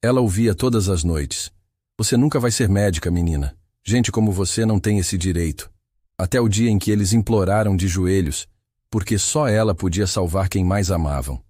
Ela ouvia todas as noites. Você nunca vai ser médica, menina. Gente como você não tem esse direito. Até o dia em que eles imploraram de joelhos, porque só ela podia salvar quem mais amavam.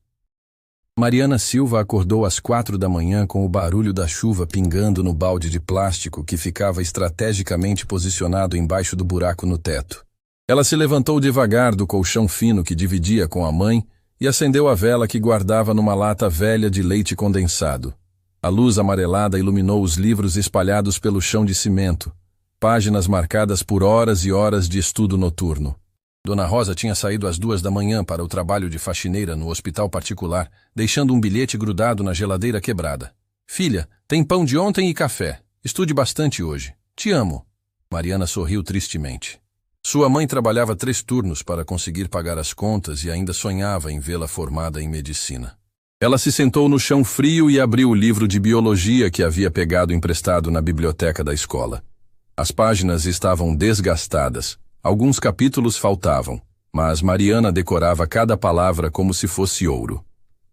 Mariana Silva acordou às 4 da manhã com o barulho da chuva pingando no balde de plástico que ficava estrategicamente posicionado embaixo do buraco no teto. Ela se levantou devagar do colchão fino que dividia com a mãe e acendeu a vela que guardava numa lata velha de leite condensado. A luz amarelada iluminou os livros espalhados pelo chão de cimento, páginas marcadas por horas e horas de estudo noturno. Dona Rosa tinha saído às 2 da manhã para o trabalho de faxineira no hospital particular, deixando um bilhete grudado na geladeira quebrada. Filha, tem pão de ontem e café. Estude bastante hoje. Te amo. Mariana sorriu tristemente. Sua mãe trabalhava 3 turnos para conseguir pagar as contas e ainda sonhava em vê-la formada em medicina. Ela se sentou no chão frio e abriu o livro de biologia que havia pegado emprestado na biblioteca da escola. As páginas estavam desgastadas. Alguns capítulos faltavam, mas Mariana decorava cada palavra como se fosse ouro.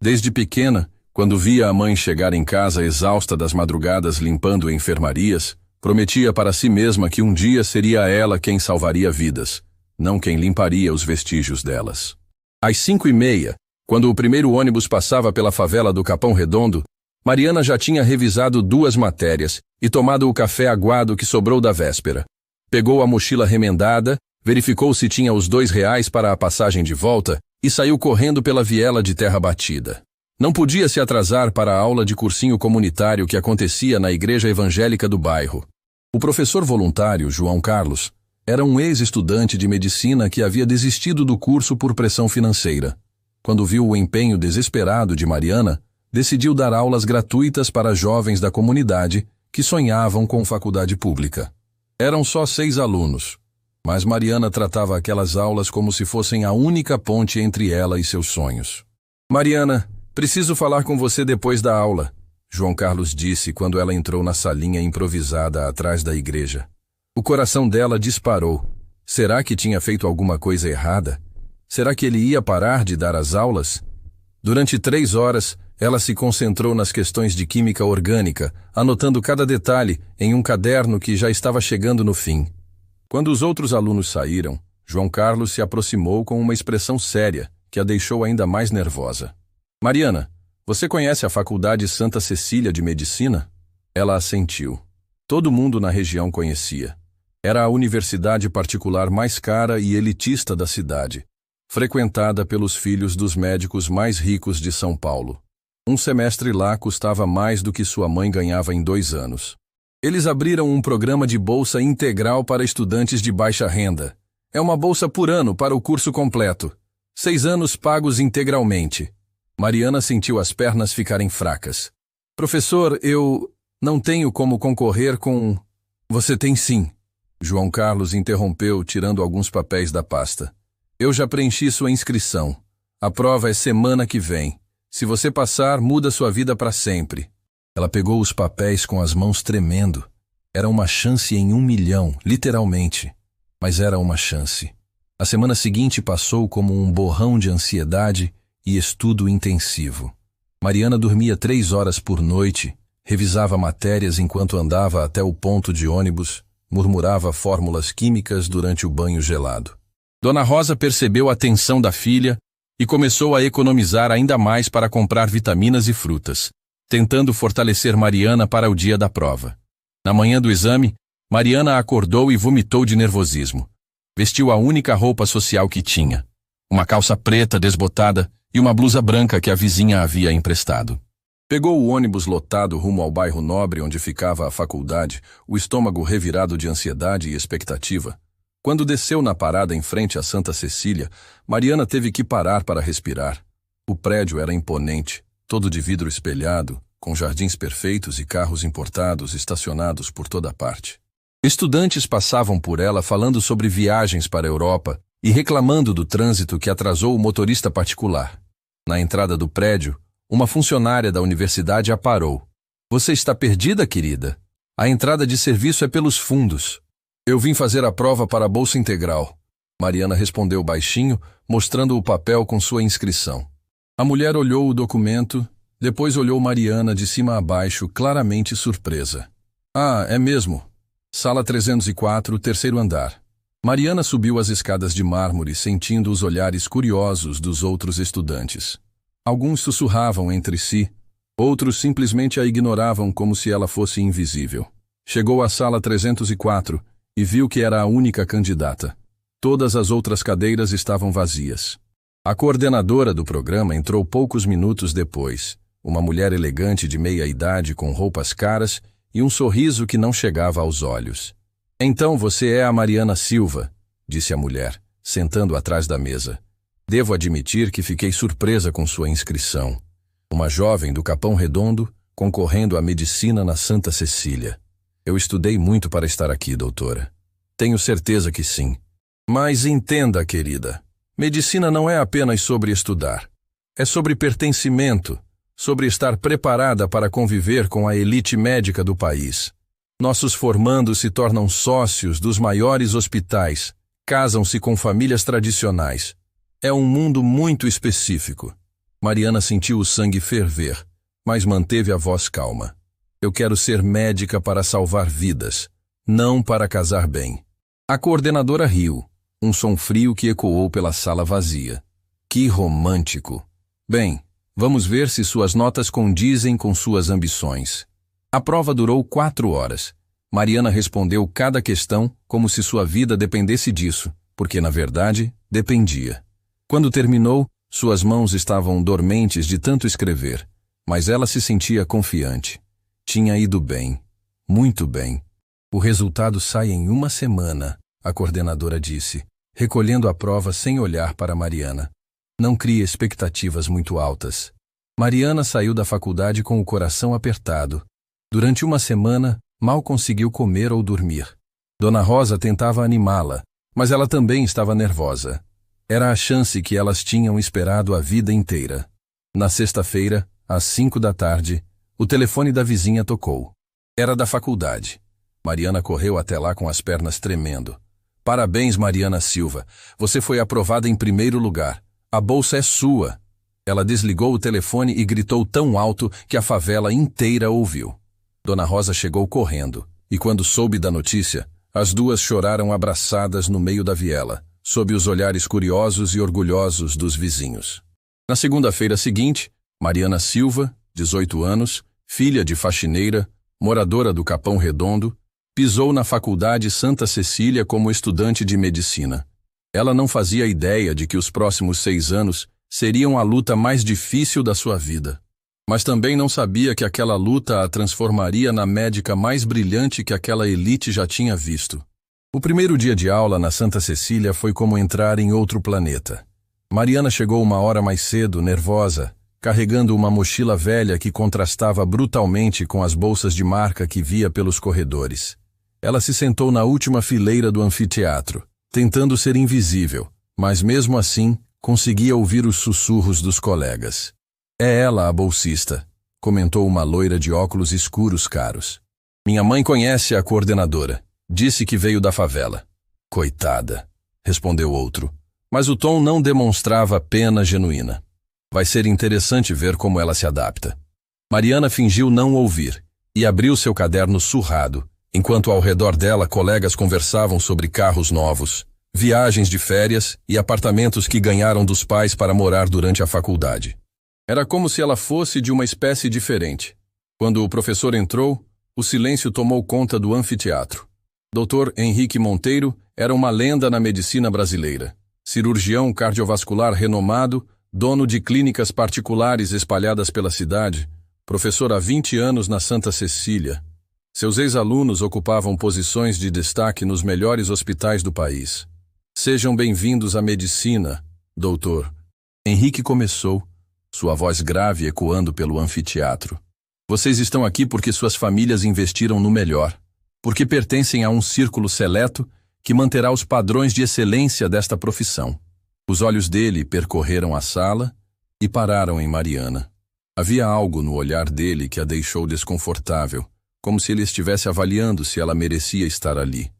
Desde pequena, quando via a mãe chegar em casa exausta das madrugadas limpando enfermarias, prometia para si mesma que um dia seria ela quem salvaria vidas, não quem limparia os vestígios delas. Às 5h30, quando o primeiro ônibus passava pela favela do Capão Redondo, Mariana já tinha revisado 2 matérias e tomado o café aguado que sobrou da véspera. Pegou a mochila remendada, verificou se tinha os R$2 para a passagem de volta e saiu correndo pela viela de terra batida. Não podia se atrasar para a aula de cursinho comunitário que acontecia na igreja evangélica do bairro. O professor voluntário, João Carlos, era um ex-estudante de medicina que havia desistido do curso por pressão financeira. Quando viu o empenho desesperado de Mariana, decidiu dar aulas gratuitas para jovens da comunidade que sonhavam com faculdade pública. Eram só 6 alunos, mas Mariana tratava aquelas aulas como se fossem a única ponte entre ela e seus sonhos. Mariana, preciso falar com você depois da aula, João Carlos disse quando ela entrou na salinha improvisada atrás da igreja. O coração dela disparou. Será que tinha feito alguma coisa errada? Será que ele ia parar de dar as aulas? Durante 3 horas, ela se concentrou nas questões de química orgânica, anotando cada detalhe em um caderno que já estava chegando no fim. Quando os outros alunos saíram, João Carlos se aproximou com uma expressão séria, que a deixou ainda mais nervosa. Mariana, você conhece a Faculdade Santa Cecília de Medicina? Ela assentiu. Todo mundo na região conhecia. Era a universidade particular mais cara e elitista da cidade, frequentada pelos filhos dos médicos mais ricos de São Paulo. Um semestre lá custava mais do que sua mãe ganhava em 2 anos. Eles abriram um programa de bolsa integral para estudantes de baixa renda. É uma bolsa por ano para o curso completo. 6 anos pagos integralmente. Mariana sentiu as pernas ficarem fracas. Professor, eu não tenho como concorrer com... Você tem sim. João Carlos interrompeu, tirando alguns papéis da pasta. Eu já preenchi sua inscrição. A prova é semana que vem. Se você passar, muda sua vida para sempre. Ela pegou os papéis com as mãos tremendo. Era uma chance em 1 milhão, literalmente. Mas era uma chance. A semana seguinte passou como um borrão de ansiedade e estudo intensivo. Mariana dormia 3 horas por noite, revisava matérias enquanto andava até o ponto de ônibus, murmurava fórmulas químicas durante o banho gelado. Dona Rosa percebeu a tensão da filha e começou a economizar ainda mais para comprar vitaminas e frutas, tentando fortalecer Mariana para o dia da prova. Na manhã do exame, Mariana acordou e vomitou de nervosismo. Vestiu a única roupa social que tinha, uma calça preta desbotada e uma blusa branca que a vizinha havia emprestado. Pegou o ônibus lotado rumo ao bairro nobre onde ficava a faculdade, o estômago revirado de ansiedade e expectativa. Quando desceu na parada em frente à Santa Cecília, Mariana teve que parar para respirar. O prédio era imponente, todo de vidro espelhado, com jardins perfeitos e carros importados estacionados por toda parte. Estudantes passavam por ela falando sobre viagens para a Europa e reclamando do trânsito que atrasou o motorista particular. Na entrada do prédio, uma funcionária da universidade a parou. Você está perdida, querida? A entrada de serviço é pelos fundos. Eu vim fazer a prova para a Bolsa Integral. Mariana respondeu baixinho, mostrando o papel com sua inscrição. A mulher olhou o documento, Depois olhou Mariana de cima a baixo, claramente surpresa. Ah, é mesmo. Sala 304, terceiro andar. Mariana subiu as escadas de mármore, sentindo os olhares curiosos dos outros estudantes. Alguns sussurravam entre si, outros simplesmente a ignoravam como se ela fosse invisível. Chegou à sala 304 e viu que era a única candidata. Todas as outras cadeiras estavam vazias. A coordenadora do programa entrou poucos minutos depois, uma mulher elegante de meia-idade com roupas caras e um sorriso que não chegava aos olhos. Então você é a Mariana Silva, disse a mulher, sentando atrás da mesa. Devo admitir que fiquei surpresa com sua inscrição. Uma jovem do Capão Redondo, concorrendo à medicina na Santa Cecília. Eu estudei muito para estar aqui, doutora. Tenho certeza que sim. Mas entenda, querida, medicina não é apenas sobre estudar. É sobre pertencimento, sobre estar preparada para conviver com a elite médica do país. Nossos formandos se tornam sócios dos maiores hospitais, casam-se com famílias tradicionais. É um mundo muito específico. Mariana sentiu o sangue ferver, mas manteve a voz calma. Eu quero ser médica para salvar vidas, não para casar bem. A coordenadora riu, um som frio que ecoou pela sala vazia. Que romântico! Bem, vamos ver se suas notas condizem com suas ambições. A prova durou 4 horas. Mariana respondeu cada questão como se sua vida dependesse disso, porque, na verdade, dependia. Quando terminou, suas mãos estavam dormentes de tanto escrever, mas ela se sentia confiante. Tinha ido bem, muito bem. O resultado sai em 1 semana, a coordenadora disse, recolhendo a prova sem olhar para Mariana. Não crie expectativas muito altas. Mariana saiu da faculdade com o coração apertado. Durante 1 semana, mal conseguiu comer ou dormir. Dona Rosa tentava animá-la, mas ela também estava nervosa. Era a chance que elas tinham esperado a vida inteira. Na sexta-feira, às 5 da tarde, o telefone da vizinha tocou. Era da faculdade. Mariana correu até lá com as pernas tremendo. Parabéns, Mariana Silva. Você foi aprovada em primeiro lugar. A bolsa é sua. Ela desligou o telefone e gritou tão alto que a favela inteira ouviu. Dona Rosa chegou correndo, e quando soube da notícia, as duas choraram abraçadas no meio da viela, sob os olhares curiosos e orgulhosos dos vizinhos. Na segunda-feira seguinte, Mariana Silva, 18 anos, filha de faxineira, moradora do Capão Redondo, pisou na Faculdade Santa Cecília como estudante de medicina. Ela não fazia ideia de que os próximos 6 anos seriam a luta mais difícil da sua vida. Mas também não sabia que aquela luta a transformaria na médica mais brilhante que aquela elite já tinha visto. O primeiro dia de aula na Santa Cecília foi como entrar em outro planeta. Mariana chegou 1 hora mais cedo, nervosa, carregando uma mochila velha que contrastava brutalmente com as bolsas de marca que via pelos corredores. Ela se sentou na última fileira do anfiteatro, tentando ser invisível, mas mesmo assim conseguia ouvir os sussurros dos colegas. É ela a bolsista, comentou uma loira de óculos escuros caros. Minha mãe conhece a coordenadora. Disse que veio da favela. Coitada, respondeu outro, mas o tom não demonstrava pena genuína. Vai ser interessante ver como ela se adapta. Mariana fingiu não ouvir e abriu seu caderno surrado, enquanto ao redor dela colegas conversavam sobre carros novos, viagens de férias e apartamentos que ganharam dos pais para morar durante a faculdade. Era como se ela fosse de uma espécie diferente. Quando o professor entrou, o silêncio tomou conta do anfiteatro. Dr. Henrique Monteiro era uma lenda na medicina brasileira. Cirurgião cardiovascular renomado, dono de clínicas particulares espalhadas pela cidade, professor há 20 anos na Santa Cecília. Seus ex-alunos ocupavam posições de destaque nos melhores hospitais do país. Sejam bem-vindos à medicina, doutor. Henrique começou, sua voz grave ecoando pelo anfiteatro. Vocês estão aqui porque suas famílias investiram no melhor, porque pertencem a um círculo seleto que manterá os padrões de excelência desta profissão. Os olhos dele percorreram a sala e pararam em Mariana. Havia algo no olhar dele que a deixou desconfortável, como se ele estivesse avaliando se ela merecia estar ali.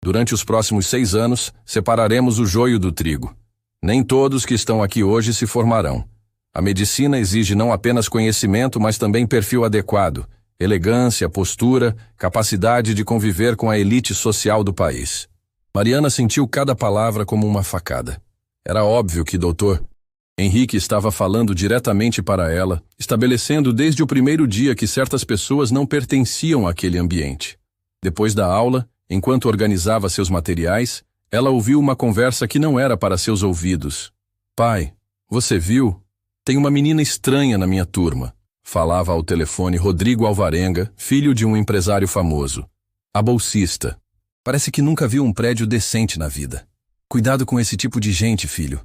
Durante os próximos 6 anos, separaremos o joio do trigo. Nem todos que estão aqui hoje se formarão. A medicina exige não apenas conhecimento, mas também perfil adequado, elegância, postura, capacidade de conviver com a elite social do país. Mariana sentiu cada palavra como uma facada. Era óbvio que Dr. Henrique estava falando diretamente para ela, estabelecendo desde o primeiro dia que certas pessoas não pertenciam àquele ambiente. Depois da aula, enquanto organizava seus materiais, ela ouviu uma conversa que não era para seus ouvidos. Pai, você viu? Tem uma menina estranha na minha turma. Falava ao telefone Rodrigo Alvarenga, filho de um empresário famoso. A bolsista. Parece que nunca viu um prédio decente na vida. Cuidado com esse tipo de gente, filho.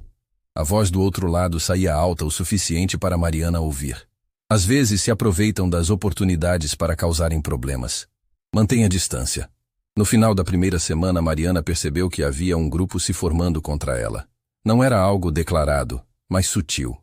A voz do outro lado saía alta o suficiente para Mariana ouvir. Às vezes se aproveitam das oportunidades para causarem problemas. Mantenha distância. No final da primeira semana, Mariana percebeu que havia um grupo se formando contra ela. Não era algo declarado, mas sutil.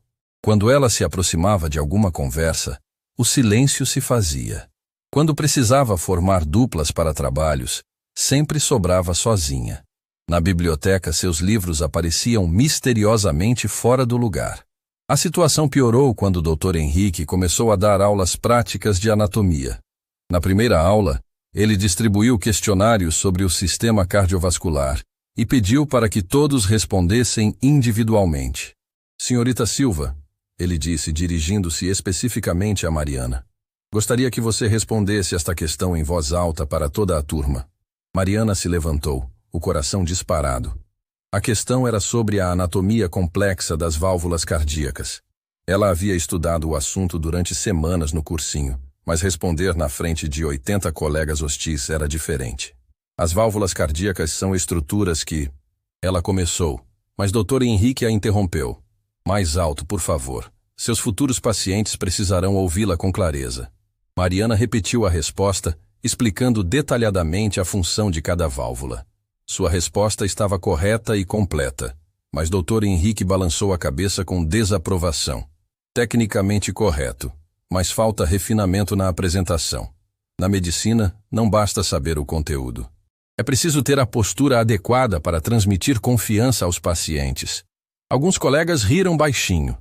Quando ela se aproximava de alguma conversa, o silêncio se fazia. Quando precisava formar duplas para trabalhos, sempre sobrava sozinha. Na biblioteca, seus livros apareciam misteriosamente fora do lugar. A situação piorou quando o Dr. Henrique começou a dar aulas práticas de anatomia. Na primeira aula, ele distribuiu questionários sobre o sistema cardiovascular e pediu para que todos respondessem individualmente. Senhorita Silva, ele disse, dirigindo-se especificamente a Mariana. Gostaria que você respondesse esta questão em voz alta para toda a turma. Mariana se levantou, o coração disparado. A questão era sobre a anatomia complexa das válvulas cardíacas. Ela havia estudado o assunto durante semanas no cursinho, mas responder na frente de 80 colegas hostis era diferente. As válvulas cardíacas são estruturas que... Ela começou, mas Dr. Henrique a interrompeu. Mais alto, por favor. Seus futuros pacientes precisarão ouvi-la com clareza. Mariana repetiu a resposta, explicando detalhadamente a função de cada válvula. Sua resposta estava correta e completa, mas Dr. Henrique balançou a cabeça com desaprovação. Tecnicamente correto, mas falta refinamento na apresentação. Na medicina, não basta saber o conteúdo. É preciso ter a postura adequada para transmitir confiança aos pacientes. Alguns colegas riram baixinho.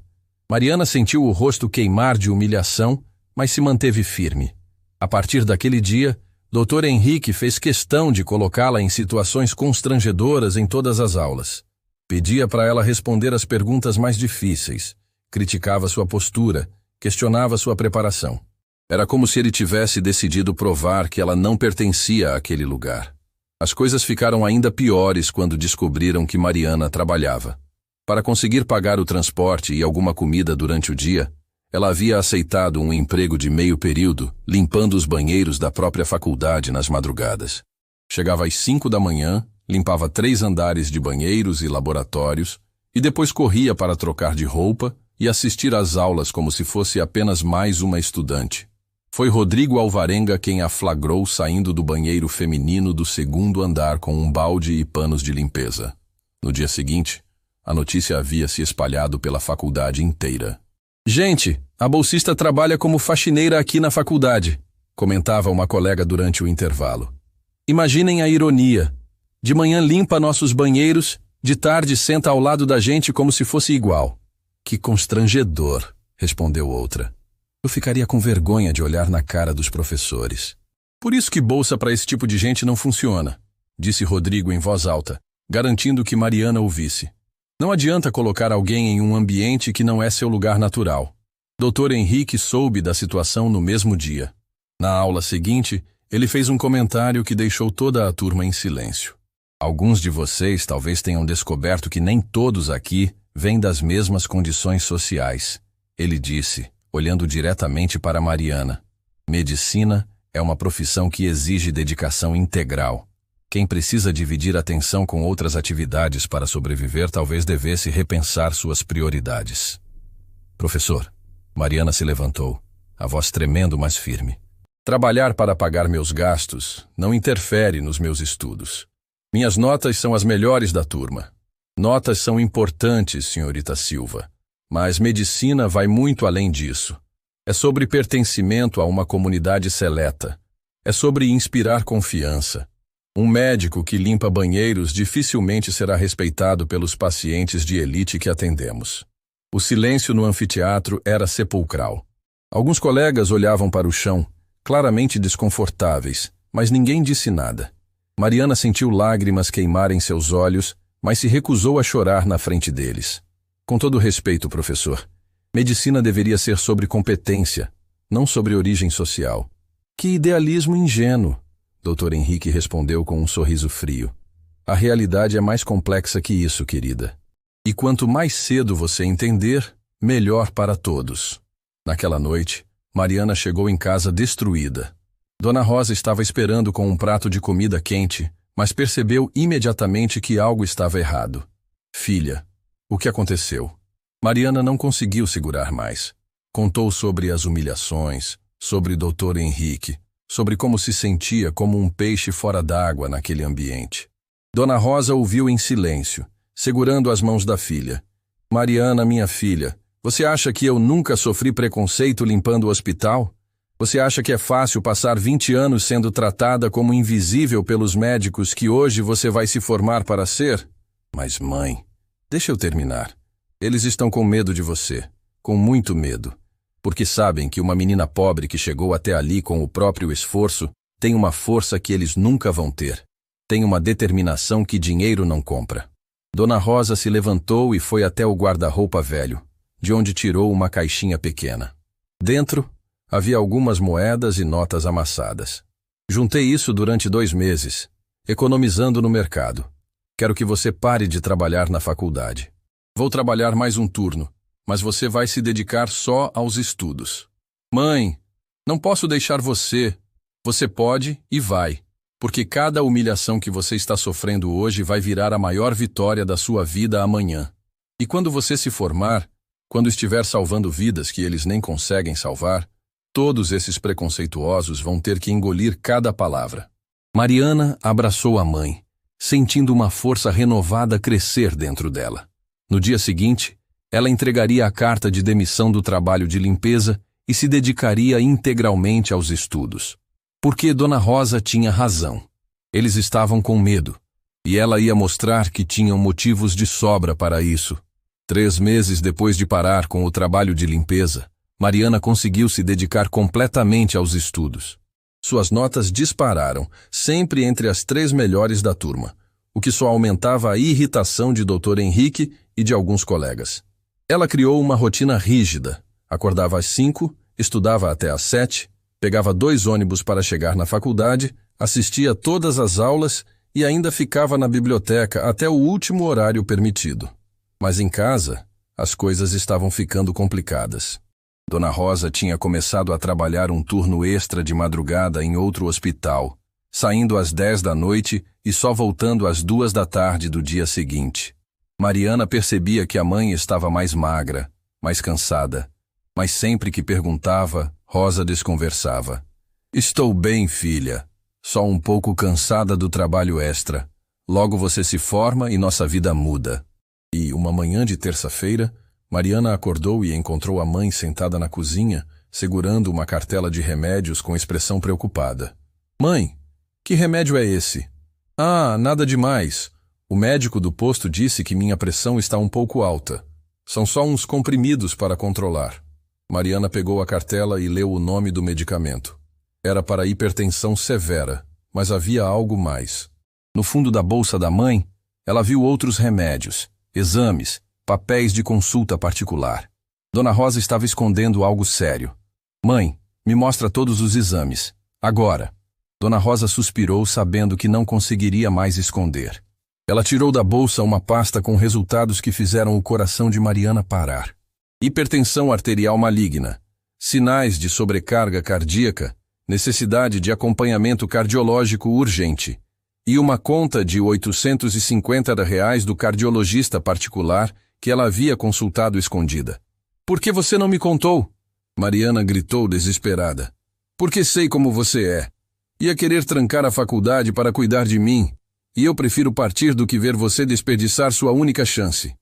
Mariana sentiu o rosto queimar de humilhação, mas se manteve firme. A partir daquele dia, Dr. Henrique fez questão de colocá-la em situações constrangedoras em todas as aulas. Pedia para ela responder as perguntas mais difíceis, criticava sua postura, questionava sua preparação. Era como se ele tivesse decidido provar que ela não pertencia àquele lugar. As coisas ficaram ainda piores quando descobriram que Mariana trabalhava. Para conseguir pagar o transporte e alguma comida durante o dia, ela havia aceitado um emprego de meio período, limpando os banheiros da própria faculdade nas madrugadas. Chegava às 5 da manhã, limpava 3 andares de banheiros e laboratórios, e depois corria para trocar de roupa e assistir às aulas como se fosse apenas mais uma estudante. Foi Rodrigo Alvarenga quem a flagrou saindo do banheiro feminino do 2º andar com um balde e panos de limpeza. No dia seguinte, a notícia havia se espalhado pela faculdade inteira. Gente, a bolsista trabalha como faxineira aqui na faculdade, comentava uma colega durante o intervalo. Imaginem a ironia. De manhã limpa nossos banheiros, de tarde senta ao lado da gente como se fosse igual. Que constrangedor, respondeu outra. Eu ficaria com vergonha de olhar na cara dos professores. Por isso que bolsa para esse tipo de gente não funciona, disse Rodrigo em voz alta, garantindo que Mariana ouvisse. Não adianta colocar alguém em um ambiente que não é seu lugar natural. Dr. Henrique soube da situação no mesmo dia. Na aula seguinte, ele fez um comentário que deixou toda a turma em silêncio. Alguns de vocês talvez tenham descoberto que nem todos aqui vêm das mesmas condições sociais, ele disse, olhando diretamente para Mariana. Medicina é uma profissão que exige dedicação integral. Quem precisa dividir atenção com outras atividades para sobreviver talvez devesse repensar suas prioridades. Professor, Mariana se levantou, a voz tremendo, mas firme. Trabalhar para pagar meus gastos não interfere nos meus estudos. Minhas notas são as melhores da turma. Notas são importantes, senhorita Silva, mas medicina vai muito além disso. É sobre pertencimento a uma comunidade seleta. É sobre inspirar confiança. Um médico que limpa banheiros dificilmente será respeitado pelos pacientes de elite que atendemos. O silêncio no anfiteatro era sepulcral. Alguns colegas olhavam para o chão, claramente desconfortáveis, mas ninguém disse nada. Mariana sentiu lágrimas queimarem seus olhos, mas se recusou a chorar na frente deles. Com todo respeito, professor, medicina deveria ser sobre competência, não sobre origem social. Que idealismo ingênuo, Dr. Henrique respondeu com um sorriso frio. A realidade é mais complexa que isso, querida. E quanto mais cedo você entender, melhor para todos. Naquela noite, Mariana chegou em casa destruída. Dona Rosa estava esperando com um prato de comida quente, mas percebeu imediatamente que algo estava errado. Filha, o que aconteceu? Mariana não conseguiu segurar mais. Contou sobre as humilhações, sobre Dr. Henrique, sobre como se sentia como um peixe fora d'água naquele ambiente. Dona Rosa ouviu em silêncio, segurando as mãos da filha. Mariana, minha filha, você acha que eu nunca sofri preconceito limpando o hospital? Você acha que é fácil passar 20 anos sendo tratada como invisível pelos médicos que hoje você vai se formar para ser? Mas, mãe, deixa eu terminar. Eles estão com medo de você, com muito medo, porque sabem que uma menina pobre que chegou até ali com o próprio esforço tem uma força que eles nunca vão ter. Tem uma determinação que dinheiro não compra. Dona Rosa se levantou e foi até o guarda-roupa velho, de onde tirou uma caixinha pequena. Dentro, havia algumas moedas e notas amassadas. Juntei isso durante 2 meses, economizando no mercado. Quero que você pare de trabalhar na faculdade. Vou trabalhar mais um turno, mas você vai se dedicar só aos estudos. Mãe, não posso deixar você. Você pode e vai, porque cada humilhação que você está sofrendo hoje vai virar a maior vitória da sua vida amanhã. E quando você se formar, quando estiver salvando vidas que eles nem conseguem salvar, todos esses preconceituosos vão ter que engolir cada palavra. Mariana abraçou a mãe, sentindo uma força renovada crescer dentro dela. No dia seguinte, ela entregaria a carta de demissão do trabalho de limpeza e se dedicaria integralmente aos estudos. Porque Dona Rosa tinha razão. Eles estavam com medo, e ela ia mostrar que tinham motivos de sobra para isso. 3 meses depois de parar com o trabalho de limpeza, Mariana conseguiu se dedicar completamente aos estudos. Suas notas dispararam, sempre entre as 3 melhores da turma, o que só aumentava a irritação de Dr. Henrique e de alguns colegas. Ela criou uma rotina rígida. Acordava às 5, estudava até às 7, pegava 2 ônibus para chegar na faculdade, assistia todas as aulas e ainda ficava na biblioteca até o último horário permitido. Mas em casa, as coisas estavam ficando complicadas. Dona Rosa tinha começado a trabalhar um turno extra de madrugada em outro hospital, saindo às 10 da noite e só voltando às 2 da tarde do dia seguinte. Mariana percebia que a mãe estava mais magra, mais cansada, mas sempre que perguntava, Rosa desconversava. Estou bem, filha. Só um pouco cansada do trabalho extra. Logo você se forma e nossa vida muda. E, uma manhã de terça-feira, Mariana acordou e encontrou a mãe sentada na cozinha, segurando uma cartela de remédios com expressão preocupada. Mãe, que remédio é esse? Ah, nada demais. O médico do posto disse que minha pressão está um pouco alta. São só uns comprimidos para controlar. Mariana pegou a cartela e leu o nome do medicamento. Era para hipertensão severa, mas havia algo mais. No fundo da bolsa da mãe, ela viu outros remédios, exames, papéis de consulta particular. Dona Rosa estava escondendo algo sério. Mãe, me mostra todos os exames. Agora. Dona Rosa suspirou, sabendo que não conseguiria mais esconder. Ela tirou da bolsa uma pasta com resultados que fizeram o coração de Mariana parar. Hipertensão arterial maligna, sinais de sobrecarga cardíaca, necessidade de acompanhamento cardiológico urgente e uma conta de R$ 850 do cardiologista particular que ela havia consultado escondida. Por que você não me contou? Mariana gritou desesperada. Porque sei como você é. Ia querer trancar a faculdade para cuidar de mim, e eu prefiro partir do que ver você desperdiçar sua única chance.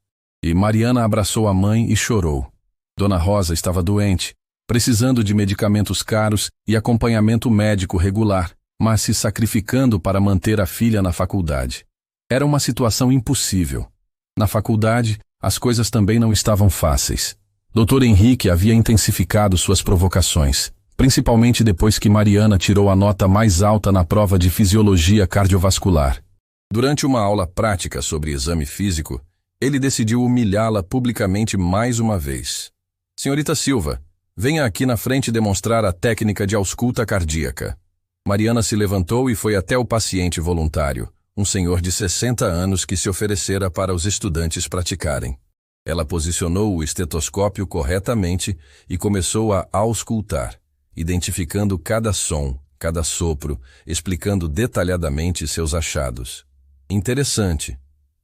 E Mariana abraçou a mãe e chorou. Dona Rosa estava doente, precisando de medicamentos caros e acompanhamento médico regular, mas se sacrificando para manter a filha na faculdade. Era uma situação impossível. Na faculdade, As coisas também não estavam fáceis. Dr. Henrique havia intensificado suas provocações, principalmente depois que Mariana tirou a nota mais alta na prova de fisiologia cardiovascular. Durante uma aula prática sobre exame físico, ele decidiu humilhá-la publicamente mais uma vez. Senhorita Silva, venha aqui na frente demonstrar a técnica de ausculta cardíaca. Mariana se levantou e foi até o paciente voluntário, um senhor de 60 anos que se oferecera para os estudantes praticarem. Ela posicionou o estetoscópio corretamente e começou a auscultar, identificando cada som, cada sopro, explicando detalhadamente seus achados. Interessante,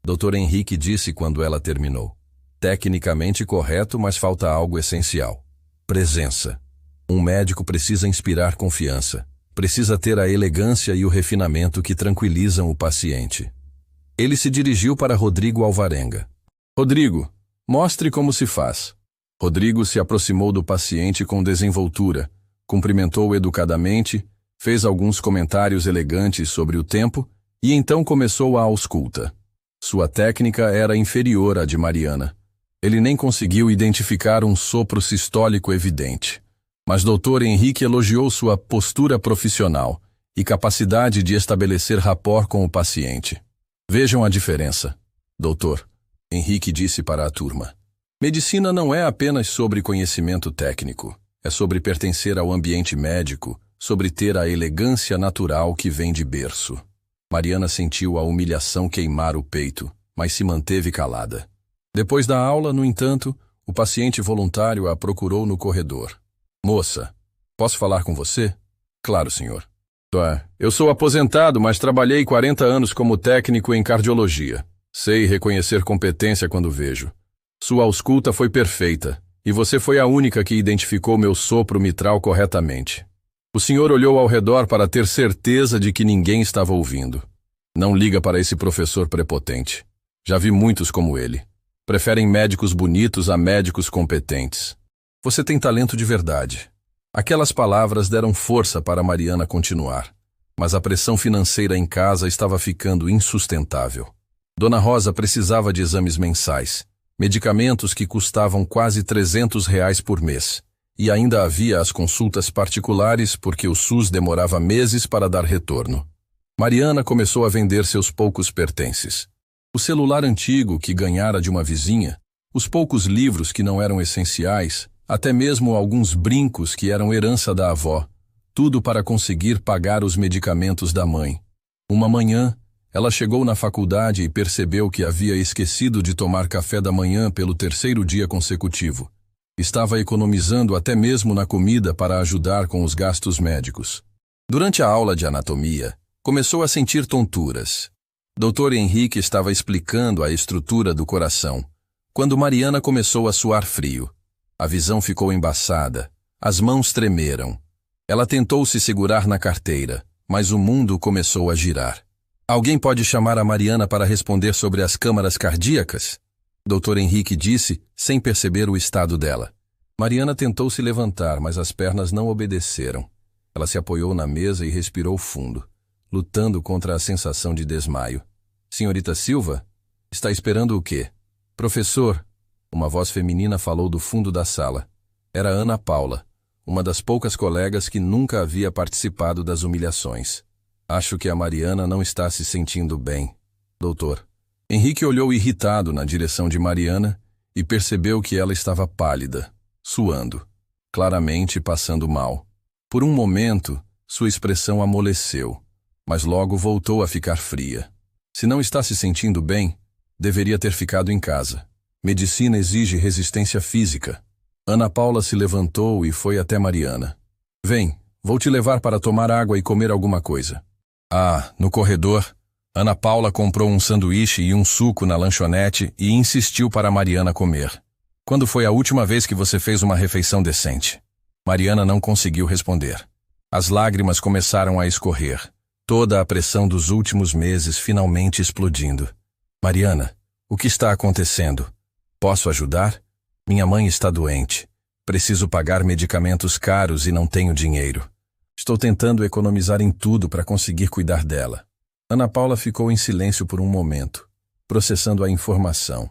Dr. Henrique disse quando ela terminou. Tecnicamente correto, mas falta algo essencial. Presença. Um médico precisa inspirar confiança. Precisa ter a elegância e o refinamento que tranquilizam o paciente. Ele se dirigiu para Rodrigo Alvarenga. Rodrigo, mostre como se faz. Rodrigo se aproximou do paciente com desenvoltura, cumprimentou educadamente, fez alguns comentários elegantes sobre o tempo e então começou a ausculta. Sua técnica era inferior à de Mariana. Ele nem conseguiu identificar um sopro sistólico evidente. Mas Dr. Henrique elogiou sua postura profissional e capacidade de estabelecer rapport com o paciente. Vejam a diferença, doutor, Henrique disse para a turma. Medicina não é apenas sobre conhecimento técnico, é sobre pertencer ao ambiente médico, sobre ter a elegância natural que vem de berço. Mariana sentiu a humilhação queimar o peito, mas se manteve calada. Depois da aula, no entanto, o paciente voluntário a procurou no corredor. Moça, posso falar com você? Claro, senhor. Eu sou aposentado, mas trabalhei 40 anos como técnico em cardiologia. Sei reconhecer competência quando vejo. Sua ausculta foi perfeita, e você foi a única que identificou meu sopro mitral corretamente. O senhor olhou ao redor para ter certeza de que ninguém estava ouvindo. Não liga para esse professor prepotente. Já vi muitos como ele. Preferem médicos bonitos a médicos competentes. Você tem talento de verdade. Aquelas palavras deram força para Mariana continuar, mas a pressão financeira em casa estava ficando insustentável. Dona Rosa precisava de exames mensais, medicamentos que custavam quase R$ 300 por mês, e ainda havia as consultas particulares porque o SUS demorava meses para dar retorno. Mariana começou a vender seus poucos pertences. O celular antigo que ganhara de uma vizinha, os poucos livros que não eram essenciais, até mesmo alguns brincos que eram herança da avó, tudo para conseguir pagar os medicamentos da mãe. Uma manhã, ela chegou na faculdade e percebeu que havia esquecido de tomar café da manhã pelo 3º dia consecutivo. Estava economizando até mesmo na comida para ajudar com os gastos médicos. Durante a aula de anatomia, começou a sentir tonturas. Dr. Henrique estava explicando a estrutura do coração, quando Mariana começou a suar frio. A visão ficou embaçada, as mãos tremeram. Ela tentou se segurar na carteira, mas o mundo começou a girar. Alguém pode chamar a Mariana para responder sobre as câmaras cardíacas? Dr. Henrique disse, sem perceber o estado dela. Mariana tentou se levantar, mas as pernas não obedeceram. Ela se apoiou na mesa e respirou fundo, lutando contra a sensação de desmaio. Senhorita Silva? Está esperando o quê? Professor, uma voz feminina falou do fundo da sala. Era Ana Paula, uma das poucas colegas que nunca havia participado das humilhações. Acho que a Mariana não está se sentindo bem, doutor. Henrique olhou irritado na direção de Mariana e percebeu que ela estava pálida, suando, claramente passando mal. Por um momento, sua expressão amoleceu, mas logo voltou a ficar fria. Se não está se sentindo bem, deveria ter ficado em casa. Medicina exige resistência física. Ana Paula se levantou e foi até Mariana. Vem, vou te levar para tomar água e comer alguma coisa. No corredor, Ana Paula comprou um sanduíche e um suco na lanchonete e insistiu para Mariana comer. Quando foi a última vez que você fez uma refeição decente? Mariana não conseguiu responder. As lágrimas começaram a escorrer, toda a pressão dos últimos meses finalmente explodindo. Mariana, o que está acontecendo? Posso ajudar? Minha mãe está doente. Preciso pagar medicamentos caros e não tenho dinheiro. Estou tentando economizar em tudo para conseguir cuidar dela. Ana Paula ficou em silêncio por um momento, processando a informação.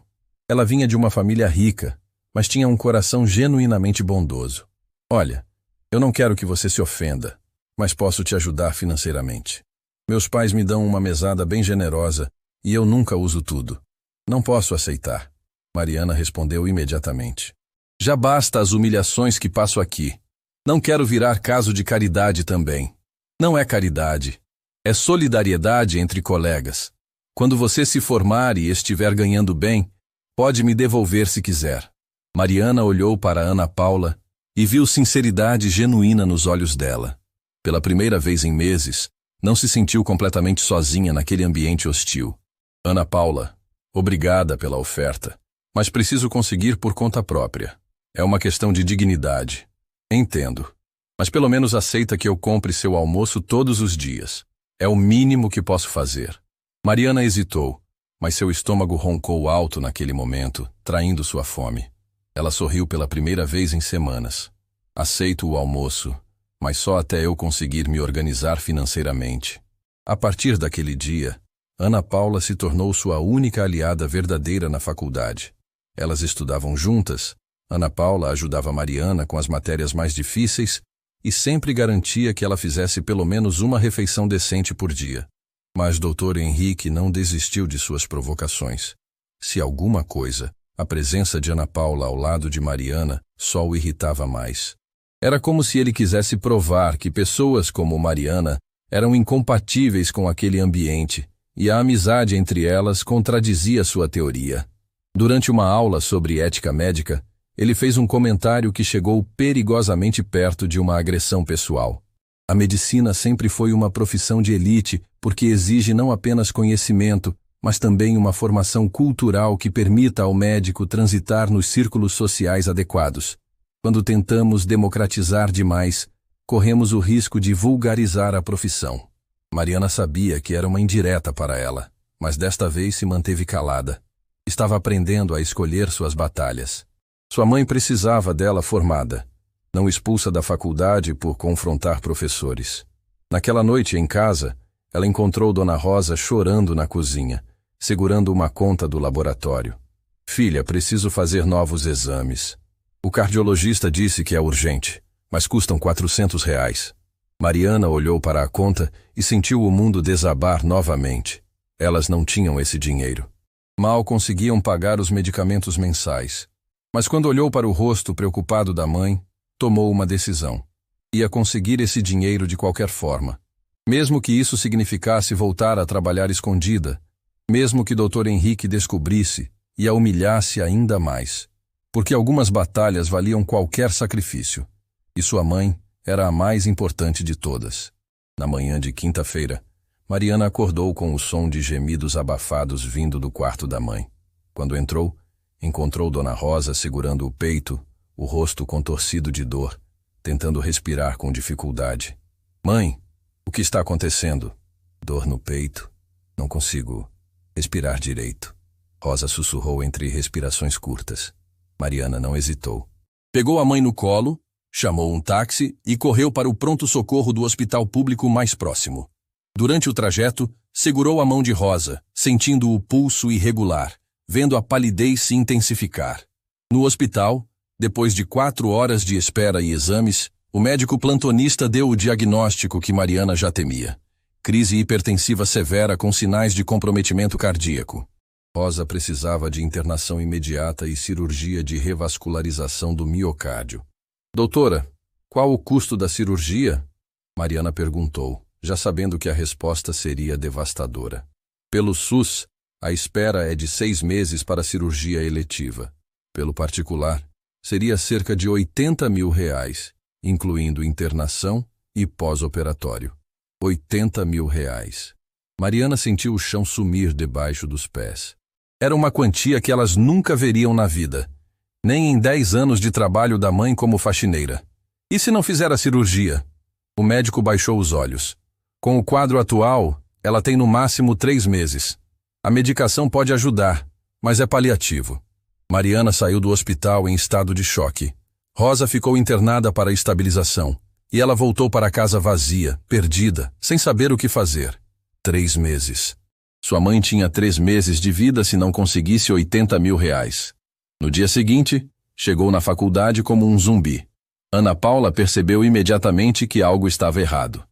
Ela vinha de uma família rica, mas tinha um coração genuinamente bondoso. Olha, eu não quero que você se ofenda, mas posso te ajudar financeiramente. Meus pais me dão uma mesada bem generosa e eu nunca uso tudo. Não posso aceitar. Mariana respondeu imediatamente. Já basta as humilhações que passo aqui. Não quero virar caso de caridade também. Não é caridade. É solidariedade entre colegas. Quando você se formar e estiver ganhando bem, pode me devolver se quiser. Mariana olhou para Ana Paula e viu sinceridade genuína nos olhos dela. Pela primeira vez em meses, não se sentiu completamente sozinha naquele ambiente hostil. Ana Paula, obrigada pela oferta, mas preciso conseguir por conta própria. É uma questão de dignidade. Entendo. Mas pelo menos aceita que eu compre seu almoço todos os dias. É o mínimo que posso fazer. Mariana hesitou, mas seu estômago roncou alto naquele momento, traindo sua fome. Ela sorriu pela primeira vez em semanas. Aceito o almoço, mas só até eu conseguir me organizar financeiramente. A partir daquele dia, Ana Paula se tornou sua única aliada verdadeira na faculdade. Elas estudavam juntas, Ana Paula ajudava Mariana com as matérias mais difíceis e sempre garantia que ela fizesse pelo menos uma refeição decente por dia. Mas Dr. Henrique não desistiu de suas provocações. Se alguma coisa, a presença de Ana Paula ao lado de Mariana só o irritava mais. Era como se ele quisesse provar que pessoas como Mariana eram incompatíveis com aquele ambiente, e a amizade entre elas contradizia sua teoria. Durante uma aula sobre ética médica, ele fez um comentário que chegou perigosamente perto de uma agressão pessoal. A medicina sempre foi uma profissão de elite porque exige não apenas conhecimento, mas também uma formação cultural que permita ao médico transitar nos círculos sociais adequados. Quando tentamos democratizar demais, corremos o risco de vulgarizar a profissão. Mariana sabia que era uma indireta para ela, mas desta vez se manteve calada. Estava aprendendo a escolher suas batalhas. Sua mãe precisava dela formada, não expulsa da faculdade por confrontar professores. Naquela noite em casa, ela encontrou Dona Rosa chorando na cozinha, segurando uma conta do laboratório. Filha, preciso fazer novos exames. O cardiologista disse que é urgente, mas custam R$ 400. Mariana olhou para a conta e sentiu o mundo desabar novamente. Elas não tinham esse dinheiro. Mal conseguiam pagar os medicamentos mensais. Mas quando olhou para o rosto preocupado da mãe, tomou uma decisão. Ia conseguir esse dinheiro de qualquer forma. Mesmo que isso significasse voltar a trabalhar escondida, mesmo que Dr. Henrique descobrisse e a humilhasse ainda mais. Porque algumas batalhas valiam qualquer sacrifício. E sua mãe era a mais importante de todas. Na manhã de quinta-feira, Mariana acordou com o som de gemidos abafados vindo do quarto da mãe. Quando entrou, encontrou Dona Rosa segurando o peito, o rosto contorcido de dor, tentando respirar com dificuldade. Mãe, o que está acontecendo? Dor no peito. Não consigo respirar direito. Rosa sussurrou entre respirações curtas. Mariana não hesitou. Pegou a mãe no colo, chamou um táxi e correu para o pronto-socorro do hospital público mais próximo. Durante o trajeto, segurou a mão de Rosa, sentindo o pulso irregular, vendo a palidez se intensificar. No hospital, depois de 4 horas de espera e exames, o médico plantonista deu o diagnóstico que Mariana já temia. Crise hipertensiva severa com sinais de comprometimento cardíaco. Rosa precisava de internação imediata e cirurgia de revascularização do miocárdio. Doutora, qual o custo da cirurgia? Mariana perguntou, já sabendo que a resposta seria devastadora. Pelo SUS, a espera é de 6 meses para a cirurgia eletiva. Pelo particular, seria cerca de R$ 80 mil, incluindo internação e pós-operatório. R$ 80 mil. Mariana sentiu o chão sumir debaixo dos pés. Era uma quantia que elas nunca veriam na vida, nem em 10 anos de trabalho da mãe como faxineira. E se não fizer a cirurgia? O médico baixou os olhos. Com o quadro atual, ela tem no máximo 3 meses. A medicação pode ajudar, mas é paliativo. Mariana saiu do hospital em estado de choque. Rosa ficou internada para estabilização, e ela voltou para casa vazia, perdida, sem saber o que fazer. 3 meses. Sua mãe tinha 3 meses de vida se não conseguisse 80 mil reais. No dia seguinte, chegou na faculdade como um zumbi. Ana Paula percebeu imediatamente que algo estava errado.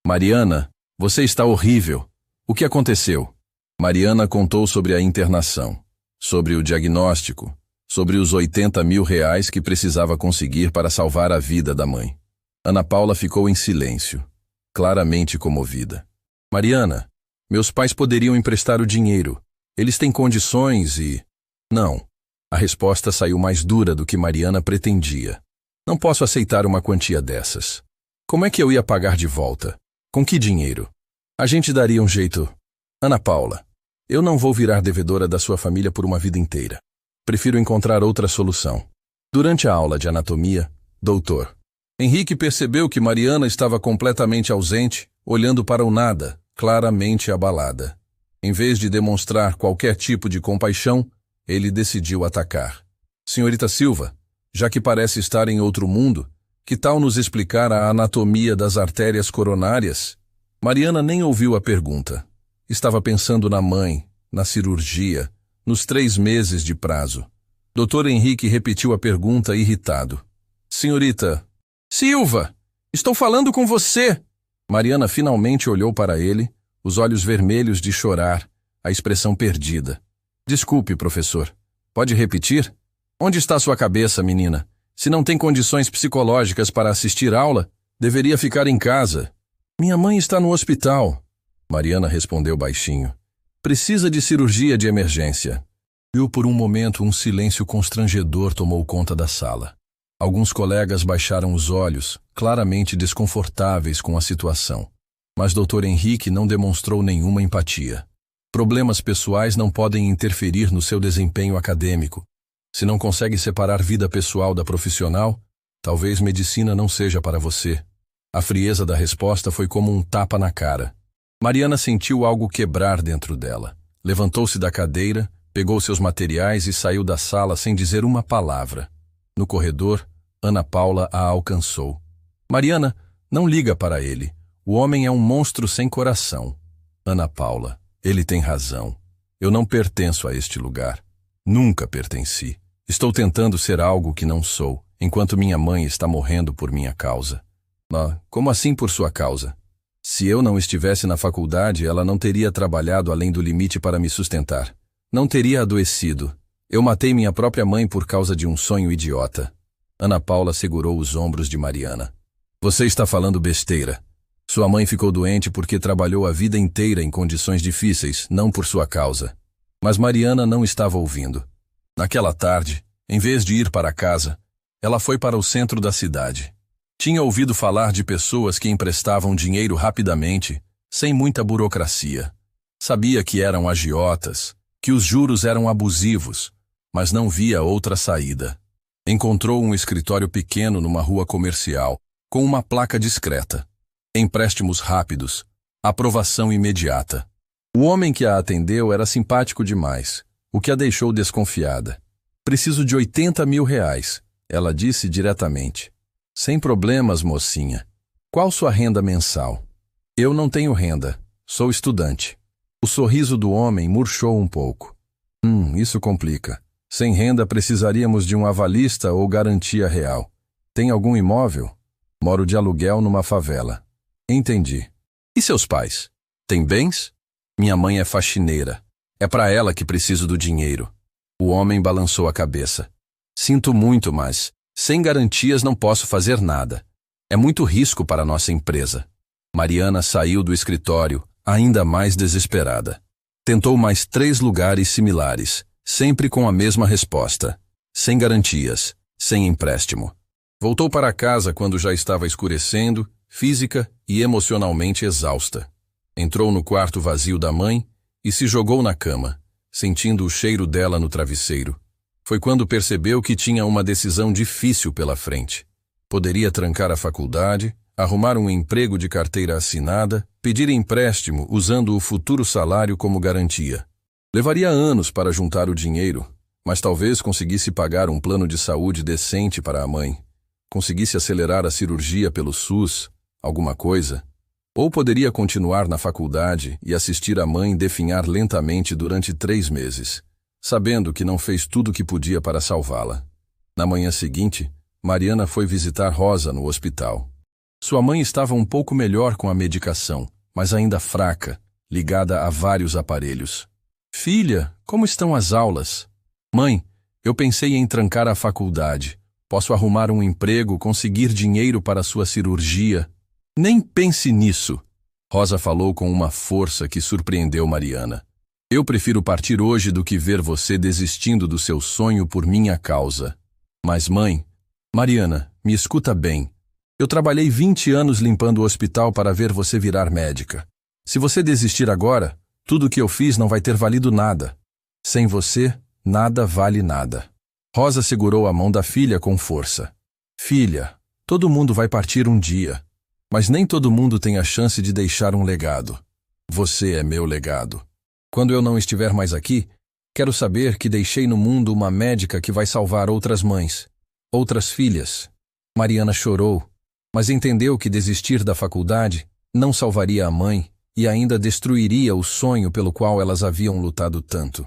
Mariana, você está horrível. O que aconteceu? Mariana contou sobre a internação, sobre o diagnóstico, sobre os 80 mil reais que precisava conseguir para salvar a vida da mãe. Ana Paula ficou em silêncio, claramente comovida. Mariana, meus pais poderiam emprestar o dinheiro. Eles têm condições e... Não. A resposta saiu mais dura do que Mariana pretendia. Não posso aceitar uma quantia dessas. Como é que eu ia pagar de volta? Com que dinheiro? A gente daria um jeito. Ana Paula, eu não vou virar devedora da sua família por uma vida inteira. Prefiro encontrar outra solução. Durante a aula de anatomia, doutor Henrique percebeu que Mariana estava completamente ausente, olhando para o nada, claramente abalada. Em vez de demonstrar qualquer tipo de compaixão, ele decidiu atacar. Senhorita Silva, já que parece estar em outro mundo, que tal nos explicar a anatomia das artérias coronárias? Mariana nem ouviu a pergunta. Estava pensando na mãe, na cirurgia, nos 3 meses de prazo. Dr. Henrique repetiu a pergunta irritado. Senhorita Silva, estou falando com você! Mariana finalmente olhou para ele, os olhos vermelhos de chorar, a expressão perdida. Desculpe, professor. Pode repetir? Onde está sua cabeça, menina? Se não tem condições psicológicas para assistir aula, deveria ficar em casa. Minha mãe está no hospital. Mariana respondeu baixinho. Precisa de cirurgia de emergência. E por um momento um silêncio constrangedor tomou conta da sala. Alguns colegas baixaram os olhos, claramente desconfortáveis com a situação. Mas Dr. Henrique não demonstrou nenhuma empatia. Problemas pessoais não podem interferir no seu desempenho acadêmico. Se não consegue separar vida pessoal da profissional, talvez medicina não seja para você. A frieza da resposta foi como um tapa na cara. Mariana sentiu algo quebrar dentro dela. Levantou-se da cadeira, pegou seus materiais e saiu da sala sem dizer uma palavra. No corredor, Ana Paula a alcançou. Mariana, não liga para ele. O homem é um monstro sem coração. Ana Paula, ele tem razão. Eu não pertenço a este lugar. Nunca pertenci. Estou tentando ser algo que não sou, enquanto minha mãe está morrendo por minha causa. Como assim por sua causa? Se eu não estivesse na faculdade, ela não teria trabalhado além do limite para me sustentar. Não teria adoecido. Eu matei minha própria mãe por causa de um sonho idiota. Ana Paula segurou os ombros de Mariana. Você está falando besteira. Sua mãe ficou doente porque trabalhou a vida inteira em condições difíceis, não por sua causa. Mas Mariana não estava ouvindo. Naquela tarde, em vez de ir para casa, ela foi para o centro da cidade. Tinha ouvido falar de pessoas que emprestavam dinheiro rapidamente, sem muita burocracia. Sabia que eram agiotas, que os juros eram abusivos, mas não via outra saída. Encontrou um escritório pequeno numa rua comercial, com uma placa discreta. Empréstimos rápidos, aprovação imediata. O homem que a atendeu era simpático demais, o que a deixou desconfiada. Preciso de 80 mil reais, ela disse diretamente. Sem problemas, mocinha. Qual sua renda mensal? Eu não tenho renda, sou estudante. O sorriso do homem murchou um pouco. Isso complica. Sem renda precisaríamos de um avalista ou garantia real. Tem algum imóvel? Moro de aluguel numa favela. Entendi. E seus pais? Tem bens? Minha mãe é faxineira. É para ela que preciso do dinheiro. O homem balançou a cabeça. Sinto muito, mas sem garantias não posso fazer nada. É muito risco para nossa empresa. Mariana saiu do escritório, ainda mais desesperada. Tentou mais 3 lugares similares, sempre com a mesma resposta. Sem garantias, sem empréstimo. Voltou para casa quando já estava escurecendo, física e emocionalmente exausta. Entrou no quarto vazio da mãe e se jogou na cama, sentindo o cheiro dela no travesseiro. Foi quando percebeu que tinha uma decisão difícil pela frente. Poderia trancar a faculdade, arrumar um emprego de carteira assinada, pedir empréstimo usando o futuro salário como garantia. Levaria anos para juntar o dinheiro, mas talvez conseguisse pagar um plano de saúde decente para a mãe. Conseguisse acelerar a cirurgia pelo SUS, alguma coisa. Ou poderia continuar na faculdade e assistir a mãe definhar lentamente durante 3 meses, sabendo que não fez tudo o que podia para salvá-la. Na manhã seguinte, Mariana foi visitar Rosa no hospital. Sua mãe estava um pouco melhor com a medicação, mas ainda fraca, ligada a vários aparelhos. Filha, como estão as aulas? Mãe, eu pensei em trancar a faculdade. Posso arrumar um emprego, conseguir dinheiro para sua cirurgia. Nem pense nisso. Rosa falou com uma força que surpreendeu Mariana. Eu prefiro partir hoje do que ver você desistindo do seu sonho por minha causa. Mas mãe, Mariana, me escuta bem. Eu trabalhei 20 anos limpando o hospital para ver você virar médica. Se você desistir agora, tudo o que eu fiz não vai ter valido nada. Sem você, nada vale nada. Rosa segurou a mão da filha com força. Filha, todo mundo vai partir um dia, mas nem todo mundo tem a chance de deixar um legado. Você é meu legado. Quando eu não estiver mais aqui, quero saber que deixei no mundo uma médica que vai salvar outras mães, outras filhas. Mariana chorou, mas entendeu que desistir da faculdade não salvaria a mãe e ainda destruiria o sonho pelo qual elas haviam lutado tanto.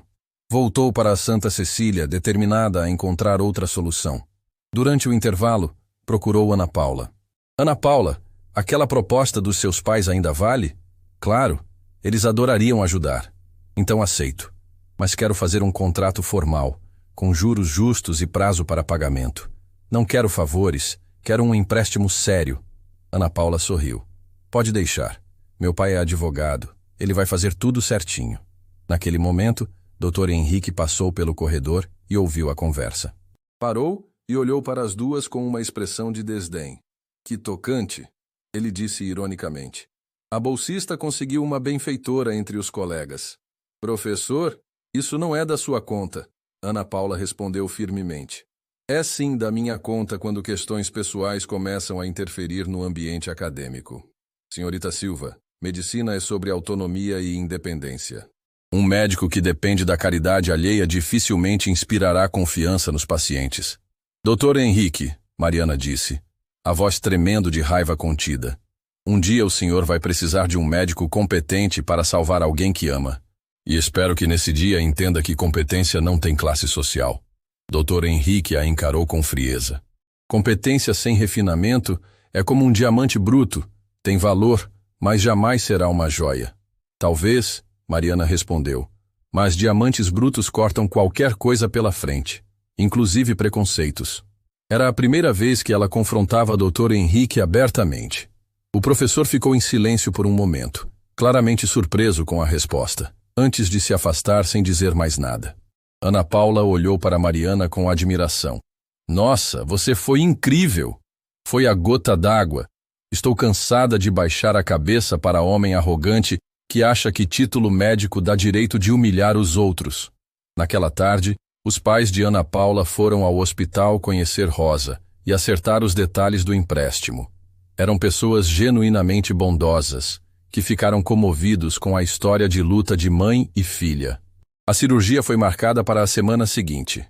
Voltou para a Santa Cecília, determinada a encontrar outra solução. Durante o intervalo, procurou Ana Paula. Ana Paula, aquela proposta dos seus pais ainda vale? Claro, eles adorariam ajudar. Então aceito. Mas quero fazer um contrato formal, com juros justos e prazo para pagamento. Não quero favores, quero um empréstimo sério. Ana Paula sorriu. Pode deixar. Meu pai é advogado. Ele vai fazer tudo certinho. Naquele momento, Dr. Henrique passou pelo corredor e ouviu a conversa. Parou e olhou para as duas com uma expressão de desdém. Que tocante, ele disse ironicamente. A bolsista conseguiu uma benfeitora entre os colegas. Professor, isso não é da sua conta, Ana Paula respondeu firmemente. É sim da minha conta quando questões pessoais começam a interferir no ambiente acadêmico. Senhorita Silva, medicina é sobre autonomia e independência. Um médico que depende da caridade alheia dificilmente inspirará confiança nos pacientes. Doutor Henrique, Mariana disse, a voz tremendo de raiva contida. Um dia o senhor vai precisar de um médico competente para salvar alguém que ama. E espero que nesse dia entenda que competência não tem classe social. Doutor Henrique a encarou com frieza. Competência sem refinamento é como um diamante bruto. Tem valor, mas jamais será uma joia. Talvez, Mariana respondeu, mas diamantes brutos cortam qualquer coisa pela frente, inclusive preconceitos. Era a primeira vez que ela confrontava Dr. Henrique abertamente. O professor ficou em silêncio por um momento, claramente surpreso com a resposta, antes de se afastar sem dizer mais nada. Ana Paula olhou para Mariana com admiração. Nossa, você foi incrível! Foi a gota d'água. Estou cansada de baixar a cabeça para homem arrogante que acha que título médico dá direito de humilhar os outros. Naquela tarde, os pais de Ana Paula foram ao hospital conhecer Rosa e acertar os detalhes do empréstimo. Eram pessoas genuinamente bondosas, que ficaram comovidos com a história de luta de mãe e filha. A cirurgia foi marcada para a semana seguinte.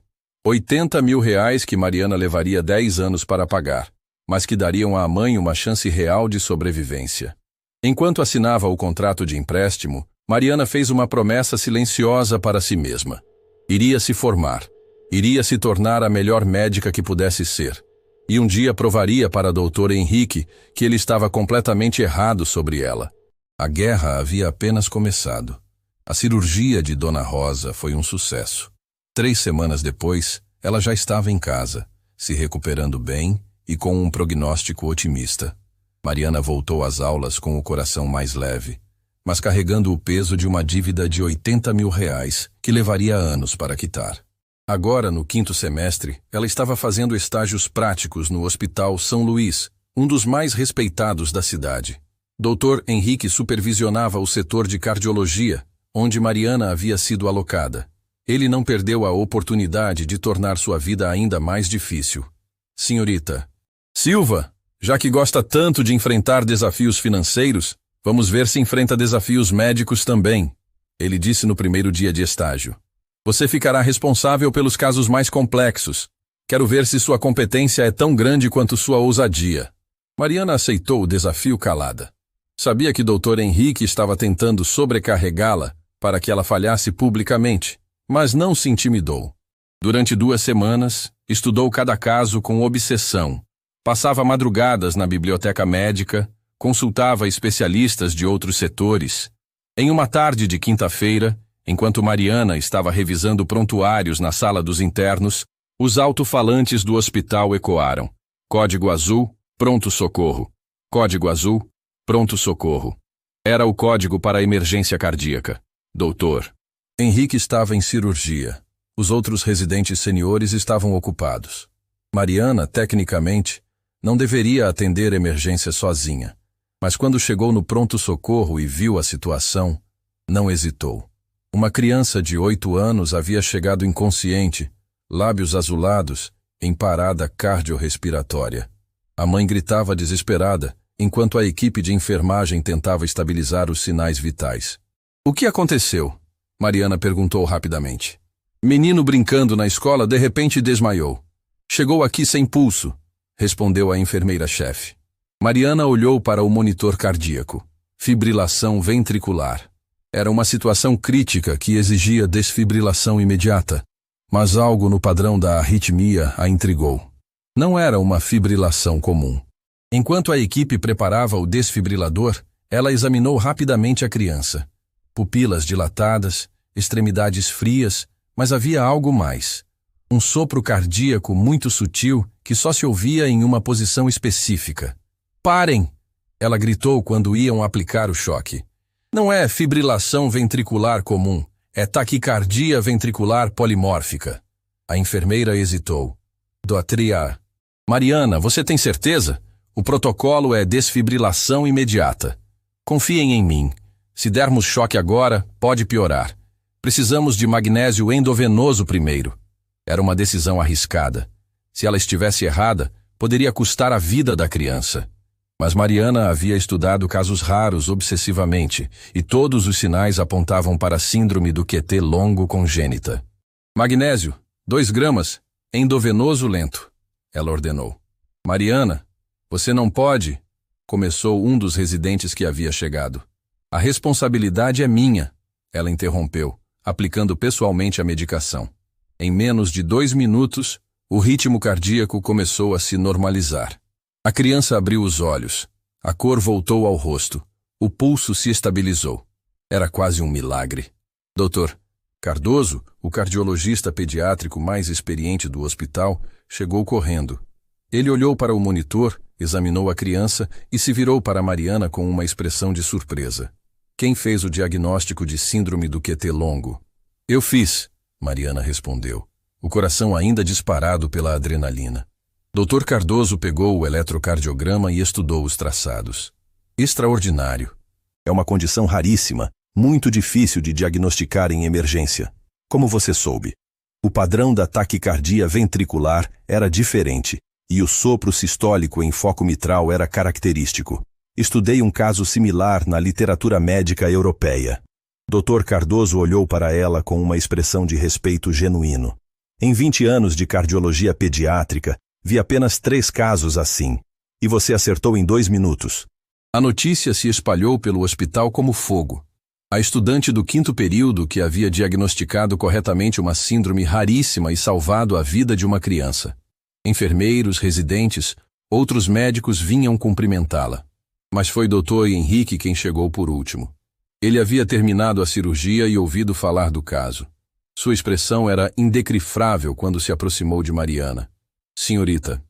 80 mil reais que Mariana levaria 10 anos para pagar, mas que dariam à mãe uma chance real de sobrevivência. Enquanto assinava o contrato de empréstimo, Mariana fez uma promessa silenciosa para si mesma. Iria se formar. Iria se tornar a melhor médica que pudesse ser. E um dia provaria para Dr. Henrique que ele estava completamente errado sobre ela. A guerra havia apenas começado. A cirurgia de Dona Rosa foi um sucesso. 3 semanas depois, ela já estava em casa, se recuperando bem e com um prognóstico otimista. Mariana voltou às aulas com o coração mais leve, mas carregando o peso de uma dívida de 80 mil reais que levaria anos para quitar. Agora, no 5º semestre, ela estava fazendo estágios práticos no Hospital São Luís, um dos mais respeitados da cidade. Dr. Henrique supervisionava o setor de cardiologia, onde Mariana havia sido alocada. Ele não perdeu a oportunidade de tornar sua vida ainda mais difícil. Senhorita Silva, já que gosta tanto de enfrentar desafios financeiros, vamos ver se enfrenta desafios médicos também, ele disse no primeiro dia de estágio. Você ficará responsável pelos casos mais complexos. Quero ver se sua competência é tão grande quanto sua ousadia. Mariana aceitou o desafio calada. Sabia que Dr. Henrique estava tentando sobrecarregá-la para que ela falhasse publicamente, mas não se intimidou. Durante 2 semanas, estudou cada caso com obsessão. Passava madrugadas na biblioteca médica, consultava especialistas de outros setores. Em uma tarde de quinta-feira, enquanto Mariana estava revisando prontuários na sala dos internos, os alto-falantes do hospital ecoaram. Código azul, pronto-socorro. Código azul, pronto-socorro. Era o código para a emergência cardíaca. Doutor. Henrique estava em cirurgia. Os outros residentes seniores estavam ocupados. Mariana, tecnicamente, não deveria atender emergência sozinha. Mas quando chegou no pronto-socorro e viu a situação, não hesitou. Uma criança de 8 anos havia chegado inconsciente, lábios azulados, em parada cardiorrespiratória. A mãe gritava desesperada, enquanto a equipe de enfermagem tentava estabilizar os sinais vitais. O que aconteceu? Mariana perguntou rapidamente. Menino brincando na escola de repente desmaiou. Chegou aqui sem pulso, respondeu a enfermeira-chefe. Mariana olhou para o monitor cardíaco. Fibrilação ventricular. Era uma situação crítica que exigia desfibrilação imediata, mas algo no padrão da arritmia a intrigou. Não era uma fibrilação comum. Enquanto a equipe preparava o desfibrilador, ela examinou rapidamente a criança. Pupilas dilatadas, extremidades frias, mas havia algo mais. Um sopro cardíaco muito sutil que só se ouvia em uma posição específica. Parem! Ela gritou quando iam aplicar o choque. Não é fibrilação ventricular comum, é taquicardia ventricular polimórfica. A enfermeira hesitou. Doatria. Mariana, você tem certeza? O protocolo é desfibrilação imediata. Confiem em mim. Se dermos choque agora, pode piorar. Precisamos de magnésio endovenoso primeiro. Era uma decisão arriscada. Se ela estivesse errada, poderia custar a vida da criança. Mas Mariana havia estudado casos raros obsessivamente, e todos os sinais apontavam para a síndrome do QT longo congênita. Magnésio, 2 gramas, endovenoso lento, ela ordenou. Mariana, você não pode, começou um dos residentes que havia chegado. A responsabilidade é minha, ela interrompeu, aplicando pessoalmente a medicação. Em menos de 2 minutos, o ritmo cardíaco começou a se normalizar. A criança abriu os olhos. A cor voltou ao rosto. O pulso se estabilizou. Era quase um milagre. Dr. Cardoso, o cardiologista pediátrico mais experiente do hospital, chegou correndo. Ele olhou para o monitor, examinou a criança e se virou para Mariana com uma expressão de surpresa. Quem fez o diagnóstico de síndrome do QT longo? Eu fiz, Mariana respondeu, o coração ainda disparado pela adrenalina. Dr. Cardoso pegou o eletrocardiograma e estudou os traçados. Extraordinário. É uma condição raríssima, muito difícil de diagnosticar em emergência. Como você soube? O padrão da taquicardia ventricular era diferente, e o sopro sistólico em foco mitral era característico. Estudei um caso similar na literatura médica europeia. Dr. Cardoso olhou para ela com uma expressão de respeito genuíno. Em 20 anos de cardiologia pediátrica, vi apenas 3 casos assim, e você acertou em 2 minutos. A notícia se espalhou pelo hospital como fogo. A estudante do 5º período que havia diagnosticado corretamente uma síndrome raríssima e salvado a vida de uma criança. Enfermeiros, residentes, outros médicos vinham cumprimentá-la. Mas foi Dr. Henrique quem chegou por último. Ele havia terminado a cirurgia e ouvido falar do caso. Sua expressão era indecifrável quando se aproximou de Mariana. Senhorita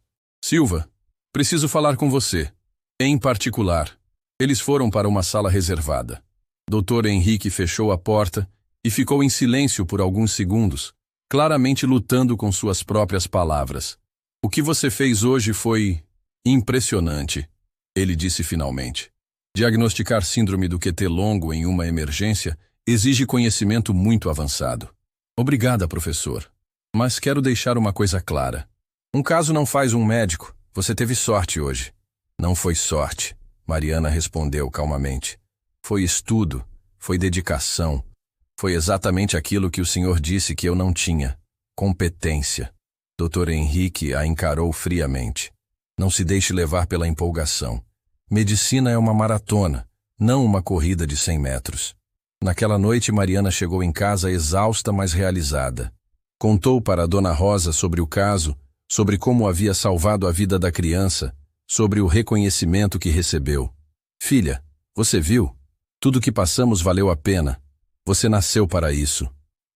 Silva, preciso falar com você. Em particular, eles foram para uma sala reservada. Dr. Henrique fechou a porta e ficou em silêncio por alguns segundos, claramente lutando com suas próprias palavras. O que você fez hoje foi impressionante, ele disse finalmente. Diagnosticar síndrome do QT longo em uma emergência exige conhecimento muito avançado. Obrigada, professor. Mas quero deixar uma coisa clara. Um caso não faz um médico. Você teve sorte hoje. Não foi sorte, Mariana respondeu calmamente. Foi estudo, foi dedicação. Foi exatamente aquilo que o senhor disse que eu não tinha. Competência. Dr. Henrique a encarou friamente. Não se deixe levar pela empolgação. Medicina é uma maratona, não uma corrida de 100 metros. Naquela noite, Mariana chegou em casa exausta, mas realizada. Contou para a Dona Rosa sobre o caso, sobre como havia salvado a vida da criança, sobre o reconhecimento que recebeu. Filha, você viu? Tudo que passamos valeu a pena. Você nasceu para isso.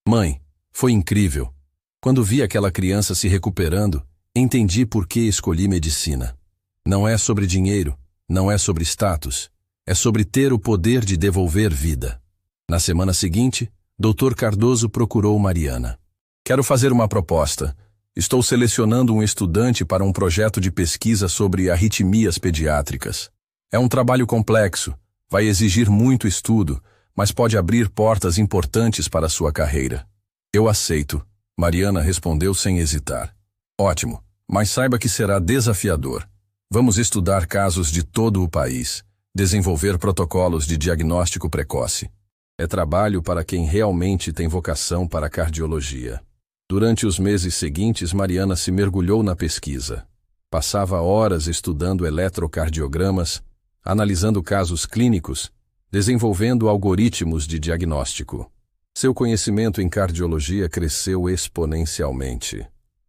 Mãe, foi incrível. Quando vi aquela criança se recuperando, entendi por que escolhi medicina. Não é sobre dinheiro, não é sobre status, é sobre ter o poder de devolver vida. Na semana seguinte, Dr. Cardoso procurou Mariana. Quero fazer uma proposta. Estou selecionando um estudante para um projeto de pesquisa sobre arritmias pediátricas. É um trabalho complexo, vai exigir muito estudo, mas pode abrir portas importantes para a sua carreira. Eu aceito, Mariana respondeu sem hesitar. Ótimo, mas saiba que será desafiador. Vamos estudar casos de todo o país, desenvolver protocolos de diagnóstico precoce. É trabalho para quem realmente tem vocação para a cardiologia. Durante os meses seguintes, Mariana se mergulhou na pesquisa. Passava horas estudando eletrocardiogramas, analisando casos clínicos, desenvolvendo algoritmos de diagnóstico. Seu conhecimento em cardiologia cresceu exponencialmente.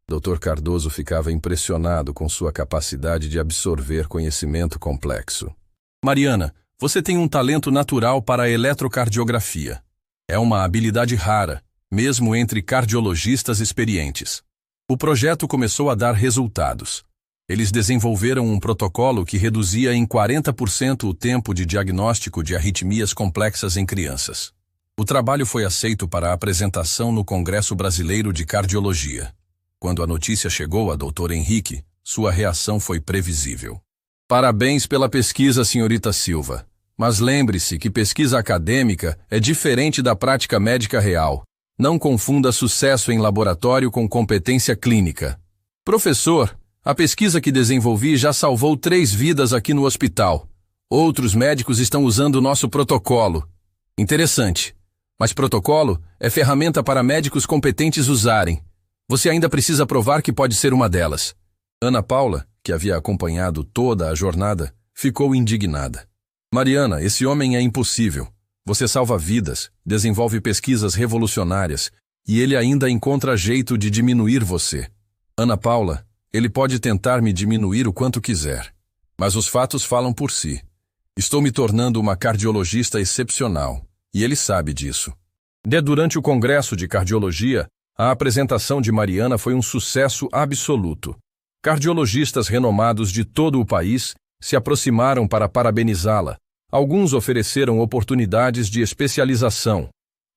Dr. Cardoso ficava impressionado com sua capacidade de absorver conhecimento complexo. Mariana, você tem um talento natural para a eletrocardiografia. É uma habilidade rara, mesmo entre cardiologistas experientes. O projeto começou a dar resultados. Eles desenvolveram um protocolo que reduzia em 40% o tempo de diagnóstico de arritmias complexas em crianças. O trabalho foi aceito para a apresentação no Congresso Brasileiro de Cardiologia. Quando a notícia chegou a Dr. Henrique, sua reação foi previsível. Parabéns pela pesquisa, senhorita Silva. Mas lembre-se que pesquisa acadêmica é diferente da prática médica real. Não confunda sucesso em laboratório com competência clínica. Professor, a pesquisa que desenvolvi já salvou 3 vidas aqui no hospital. Outros médicos estão usando o nosso protocolo. Interessante. Mas protocolo é ferramenta para médicos competentes usarem. Você ainda precisa provar que pode ser uma delas. Ana Paula, que havia acompanhado toda a jornada, ficou indignada. Mariana, esse homem é impossível. Você salva vidas, desenvolve pesquisas revolucionárias, e ele ainda encontra jeito de diminuir você. Ana Paula, ele pode tentar me diminuir o quanto quiser. Mas os fatos falam por si. Estou me tornando uma cardiologista excepcional, e ele sabe disso. Durante o Congresso de Cardiologia, a apresentação de Mariana foi um sucesso absoluto. Cardiologistas renomados de todo o país se aproximaram para parabenizá-la. Alguns ofereceram oportunidades de especialização.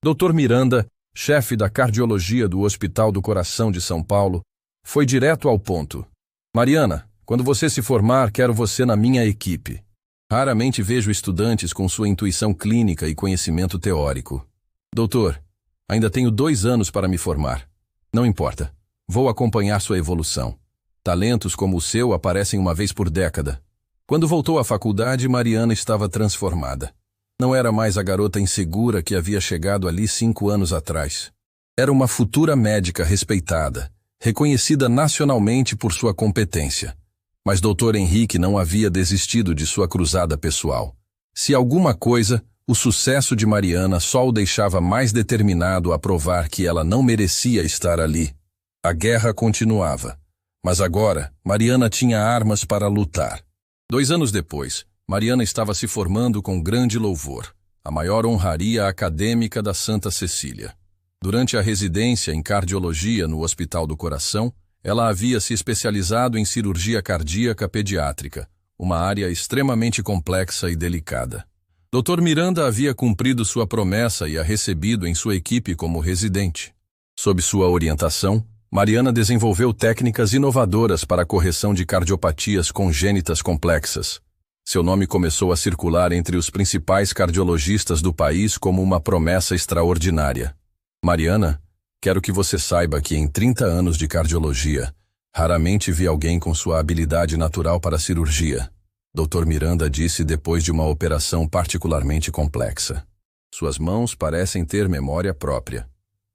Dr. Miranda, chefe da cardiologia do Hospital do Coração de São Paulo, foi direto ao ponto. Mariana, quando você se formar, quero você na minha equipe. Raramente vejo estudantes com sua intuição clínica e conhecimento teórico. Doutor, ainda tenho 2 anos para me formar. Não importa. Vou acompanhar sua evolução. Talentos como o seu aparecem uma vez por década. Quando voltou à faculdade, Mariana estava transformada. Não era mais a garota insegura que havia chegado ali 5 anos atrás. Era uma futura médica respeitada, reconhecida nacionalmente por sua competência. Mas Dr. Henrique não havia desistido de sua cruzada pessoal. Se alguma coisa, o sucesso de Mariana só o deixava mais determinado a provar que ela não merecia estar ali. A guerra continuava. Mas agora, Mariana tinha armas para lutar. 2 anos depois, Mariana estava se formando com grande louvor, a maior honraria acadêmica da Santa Cecília. Durante a residência em cardiologia no Hospital do Coração, ela havia se especializado em cirurgia cardíaca pediátrica, uma área extremamente complexa e delicada. Dr. Miranda havia cumprido sua promessa e a recebido em sua equipe como residente. Sob sua orientação, Mariana desenvolveu técnicas inovadoras para a correção de cardiopatias congênitas complexas. Seu nome começou a circular entre os principais cardiologistas do país como uma promessa extraordinária. Mariana, quero que você saiba que em 30 anos de cardiologia, raramente vi alguém com sua habilidade natural para a cirurgia. Dr. Miranda disse depois de uma operação particularmente complexa. Suas mãos parecem ter memória própria.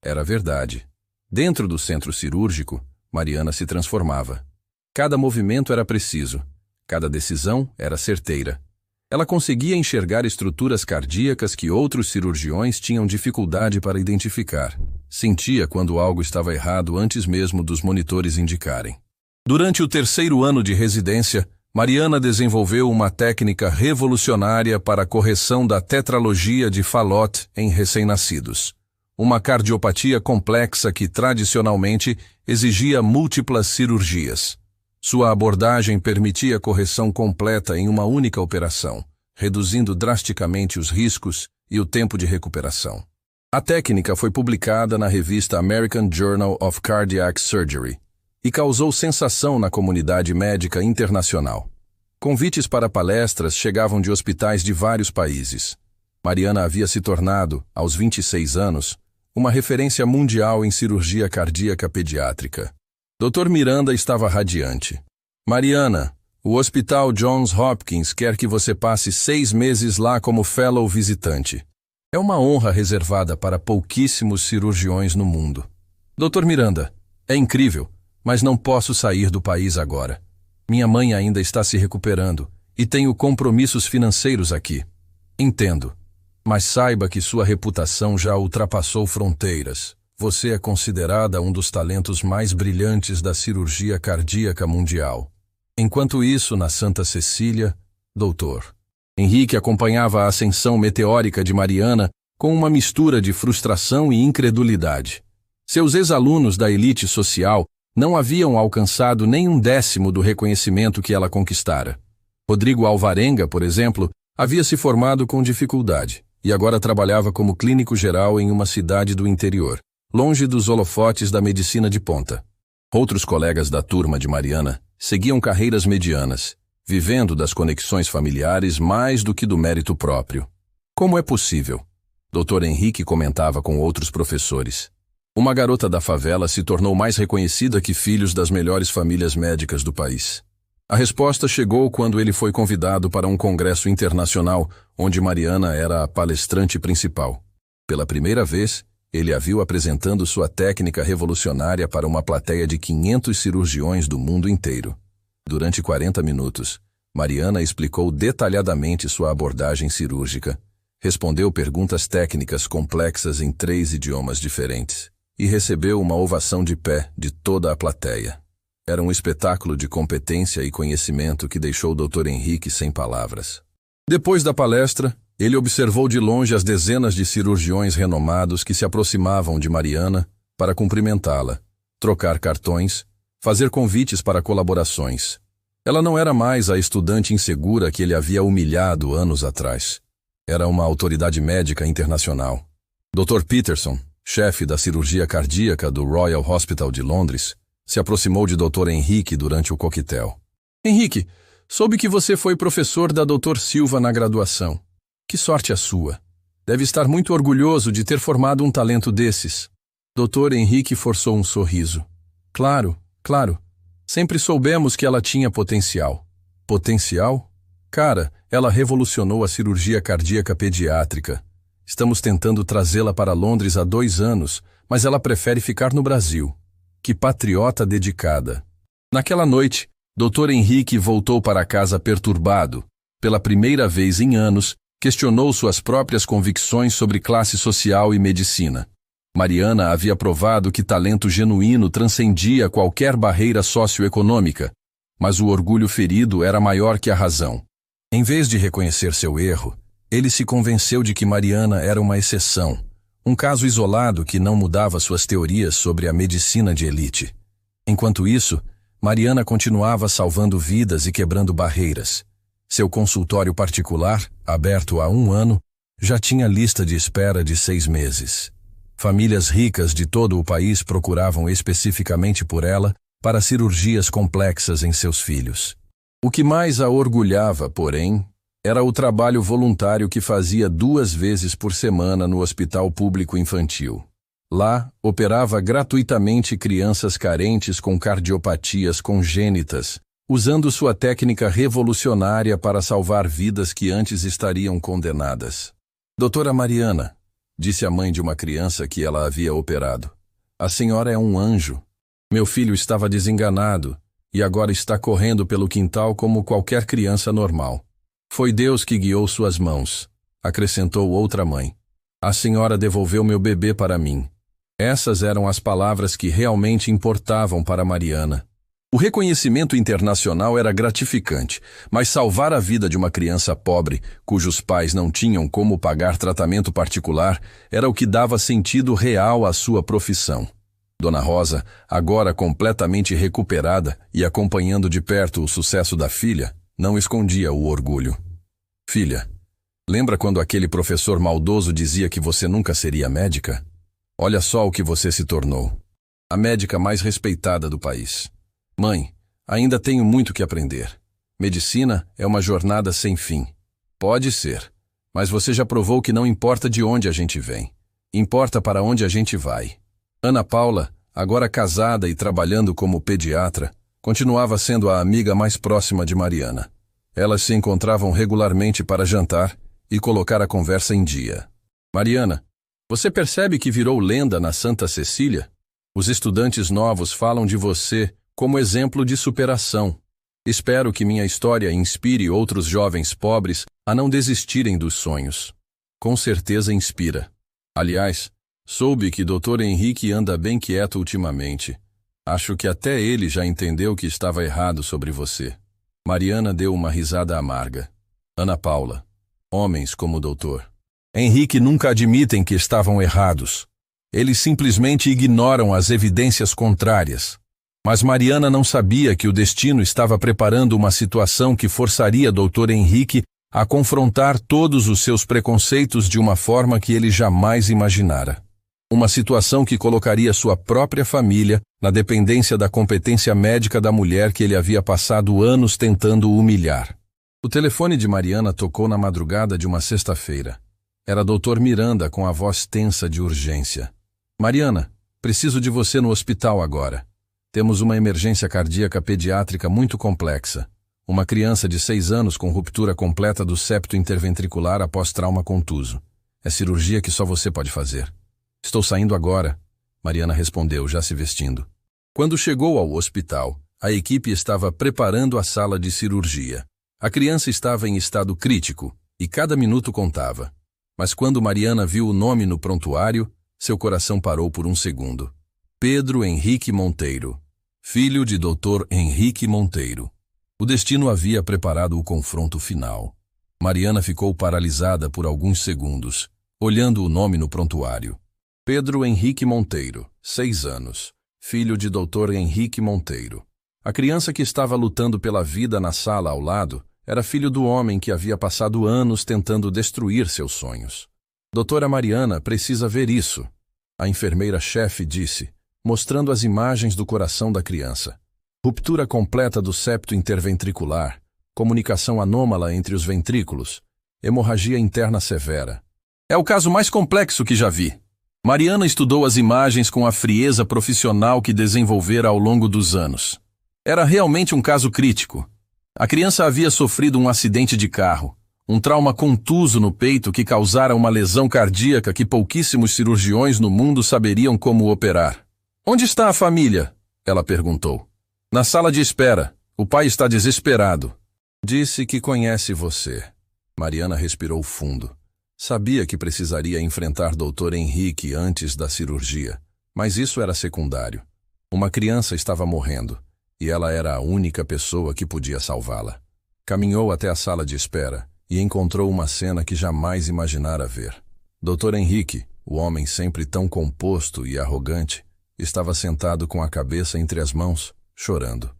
Era verdade. Dentro do centro cirúrgico, Mariana se transformava. Cada movimento era preciso. Cada decisão era certeira. Ela conseguia enxergar estruturas cardíacas que outros cirurgiões tinham dificuldade para identificar. Sentia quando algo estava errado antes mesmo dos monitores indicarem. Durante o 3º ano de residência, Mariana desenvolveu uma técnica revolucionária para a correção da tetralogia de Fallot em recém-nascidos. Uma cardiopatia complexa que tradicionalmente exigia múltiplas cirurgias. Sua abordagem permitia a correção completa em uma única operação, reduzindo drasticamente os riscos e o tempo de recuperação. A técnica foi publicada na revista American Journal of Cardiac Surgery e causou sensação na comunidade médica internacional. Convites para palestras chegavam de hospitais de vários países. Mariana havia se tornado, aos 26 anos, uma referência mundial em cirurgia cardíaca pediátrica. Dr. Miranda estava radiante. Mariana, o Hospital Johns Hopkins quer que você passe 6 meses lá como fellow visitante. É uma honra reservada para pouquíssimos cirurgiões no mundo. Dr. Miranda, é incrível, mas não posso sair do país agora. Minha mãe ainda está se recuperando e tenho compromissos financeiros aqui. Entendo, mas saiba que sua reputação já ultrapassou fronteiras. Você é considerada um dos talentos mais brilhantes da cirurgia cardíaca mundial. Enquanto isso, na Santa Cecília, Dr. Henrique acompanhava a ascensão meteórica de Mariana com uma mistura de frustração e incredulidade. Seus ex-alunos da elite social não haviam alcançado nem 1/10 do reconhecimento que ela conquistara. Rodrigo Alvarenga, por exemplo, havia se formado com dificuldade e agora trabalhava como clínico geral em uma cidade do interior, longe dos holofotes da medicina de ponta. Outros colegas da turma de Mariana seguiam carreiras medianas, vivendo das conexões familiares mais do que do mérito próprio. Como é possível? Dr. Henrique comentava com outros professores. Uma garota da favela se tornou mais reconhecida que filhos das melhores famílias médicas do país. A resposta chegou quando ele foi convidado para um congresso internacional, onde Mariana era a palestrante principal. Pela primeira vez, ele a viu apresentando sua técnica revolucionária para uma plateia de 500 cirurgiões do mundo inteiro. Durante 40 minutos, Mariana explicou detalhadamente sua abordagem cirúrgica, respondeu perguntas técnicas complexas em 3 idiomas diferentes e recebeu uma ovação de pé de toda a plateia. Era um espetáculo de competência e conhecimento que deixou o Dr. Henrique sem palavras. Depois da palestra, ele observou de longe as dezenas de cirurgiões renomados que se aproximavam de Mariana para cumprimentá-la, trocar cartões, fazer convites para colaborações. Ela não era mais a estudante insegura que ele havia humilhado anos atrás. Era uma autoridade médica internacional. Dr. Peterson, chefe da cirurgia cardíaca do Royal Hospital de Londres, se aproximou de Dr. Henrique durante o coquetel. Henrique, soube que você foi professor da Dr. Silva na graduação. Que sorte a sua. Deve estar muito orgulhoso de ter formado um talento desses. Dr. Henrique forçou um sorriso. Claro, claro. Sempre soubemos que ela tinha potencial. Potencial? Cara, ela revolucionou a cirurgia cardíaca pediátrica. Estamos tentando trazê-la para Londres há 2 anos, mas ela prefere ficar no Brasil. Que patriota dedicada. Naquela noite, Dr. Henrique voltou para casa perturbado. Pela primeira vez em anos, questionou suas próprias convicções sobre classe social e medicina. Mariana havia provado que talento genuíno transcendia qualquer barreira socioeconômica, mas o orgulho ferido era maior que a razão. Em vez de reconhecer seu erro, ele se convenceu de que Mariana era uma exceção, um caso isolado que não mudava suas teorias sobre a medicina de elite. Enquanto isso, Mariana continuava salvando vidas e quebrando barreiras. Seu consultório particular, aberto há 1 ano, já tinha lista de espera de 6 meses. Famílias ricas de todo o país procuravam especificamente por ela para cirurgias complexas em seus filhos. O que mais a orgulhava, porém, era o trabalho voluntário que fazia 2 vezes por semana no Hospital Público Infantil. Lá, operava gratuitamente crianças carentes com cardiopatias congênitas, usando sua técnica revolucionária para salvar vidas que antes estariam condenadas. Doutora Mariana, disse a mãe de uma criança que ela havia operado, a senhora é um anjo. Meu filho estava desenganado e agora está correndo pelo quintal como qualquer criança normal. Foi Deus que guiou suas mãos, acrescentou outra mãe. A senhora devolveu meu bebê para mim. Essas eram as palavras que realmente importavam para Mariana. O reconhecimento internacional era gratificante, mas salvar a vida de uma criança pobre, cujos pais não tinham como pagar tratamento particular, era o que dava sentido real à sua profissão. Dona Rosa, agora completamente recuperada e acompanhando de perto o sucesso da filha, não escondia o orgulho. Filha, lembra quando aquele professor maldoso dizia que você nunca seria médica? Olha só o que você se tornou. A médica mais respeitada do país. Mãe, ainda tenho muito que aprender. Medicina é uma jornada sem fim. Pode ser, mas você já provou que não importa de onde a gente vem. Importa para onde a gente vai. Ana Paula, agora casada e trabalhando como pediatra, continuava sendo a amiga mais próxima de Mariana. Elas se encontravam regularmente para jantar e colocar a conversa em dia. Mariana, você percebe que virou lenda na Santa Cecília? Os estudantes novos falam de você como exemplo de superação. Espero que minha história inspire outros jovens pobres a não desistirem dos sonhos. Com certeza inspira. Aliás, soube que Dr. Henrique anda bem quieto ultimamente. Acho que até ele já entendeu que estava errado sobre você. Mariana deu uma risada amarga. Ana Paula, homens como o doutor Henrique nunca admitem que estavam errados. Eles simplesmente ignoram as evidências contrárias. Mas Mariana não sabia que o destino estava preparando uma situação que forçaria Dr. Henrique a confrontar todos os seus preconceitos de uma forma que ele jamais imaginara. Uma situação que colocaria sua própria família na dependência da competência médica da mulher que ele havia passado anos tentando humilhar. O telefone de Mariana tocou na madrugada de uma sexta-feira. Era Dr. Miranda com a voz tensa de urgência. Mariana, preciso de você no hospital agora. Temos uma emergência cardíaca pediátrica muito complexa. Uma criança de 6 anos com ruptura completa do septo interventricular após trauma contuso. É cirurgia que só você pode fazer. Estou saindo agora, Mariana respondeu, já se vestindo. Quando chegou ao hospital, a equipe estava preparando a sala de cirurgia. A criança estava em estado crítico e cada minuto contava. Mas quando Mariana viu o nome no prontuário, seu coração parou por um segundo. Pedro Henrique Monteiro, filho de Dr. Henrique Monteiro. O destino havia preparado o confronto final. Mariana ficou paralisada por alguns segundos, olhando o nome no prontuário. Pedro Henrique Monteiro, 6 anos, filho de Dr. Henrique Monteiro. A criança que estava lutando pela vida na sala ao lado era filho do homem que havia passado anos tentando destruir seus sonhos. Doutora Mariana precisa ver isso, a enfermeira-chefe disse, mostrando as imagens do coração da criança. Ruptura completa do septo interventricular, comunicação anômala entre os ventrículos, hemorragia interna severa. É o caso mais complexo que já vi. Mariana estudou as imagens com a frieza profissional que desenvolvera ao longo dos anos. Era realmente um caso crítico. A criança havia sofrido um acidente de carro, um trauma contuso no peito que causara uma lesão cardíaca que pouquíssimos cirurgiões no mundo saberiam como operar. Onde está a família? Ela perguntou. Na sala de espera. O pai está desesperado. Disse que conhece você. Mariana respirou fundo. Sabia que precisaria enfrentar Dr. Henrique antes da cirurgia, mas isso era secundário. Uma criança estava morrendo, e ela era a única pessoa que podia salvá-la. Caminhou até a sala de espera e encontrou uma cena que jamais imaginara ver. Dr. Henrique, o homem sempre tão composto e arrogante, estava sentado com a cabeça entre as mãos, chorando.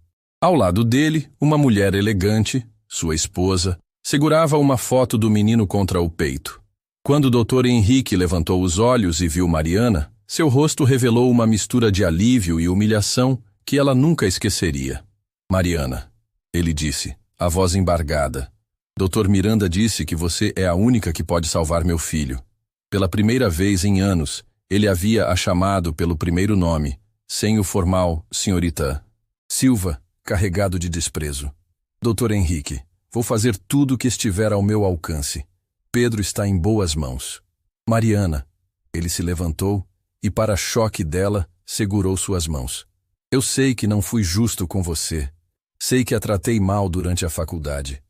Ao lado dele, uma mulher elegante, sua esposa, segurava uma foto do menino contra o peito. Quando o Dr. Henrique levantou os olhos e viu Mariana, seu rosto revelou uma mistura de alívio e humilhação que ela nunca esqueceria. Mariana, ele disse, a voz embargada. Dr. Miranda disse que você é a única que pode salvar meu filho. Pela primeira vez em anos, ele havia a chamado pelo primeiro nome, sem o formal senhorita Silva, carregado de desprezo. Dr. Henrique, vou fazer tudo o que estiver ao meu alcance. Pedro está em boas mãos. Mariana, ele se levantou e, para choque dela, segurou suas mãos. Eu sei que não fui justo com você. Sei que a tratei mal durante a faculdade.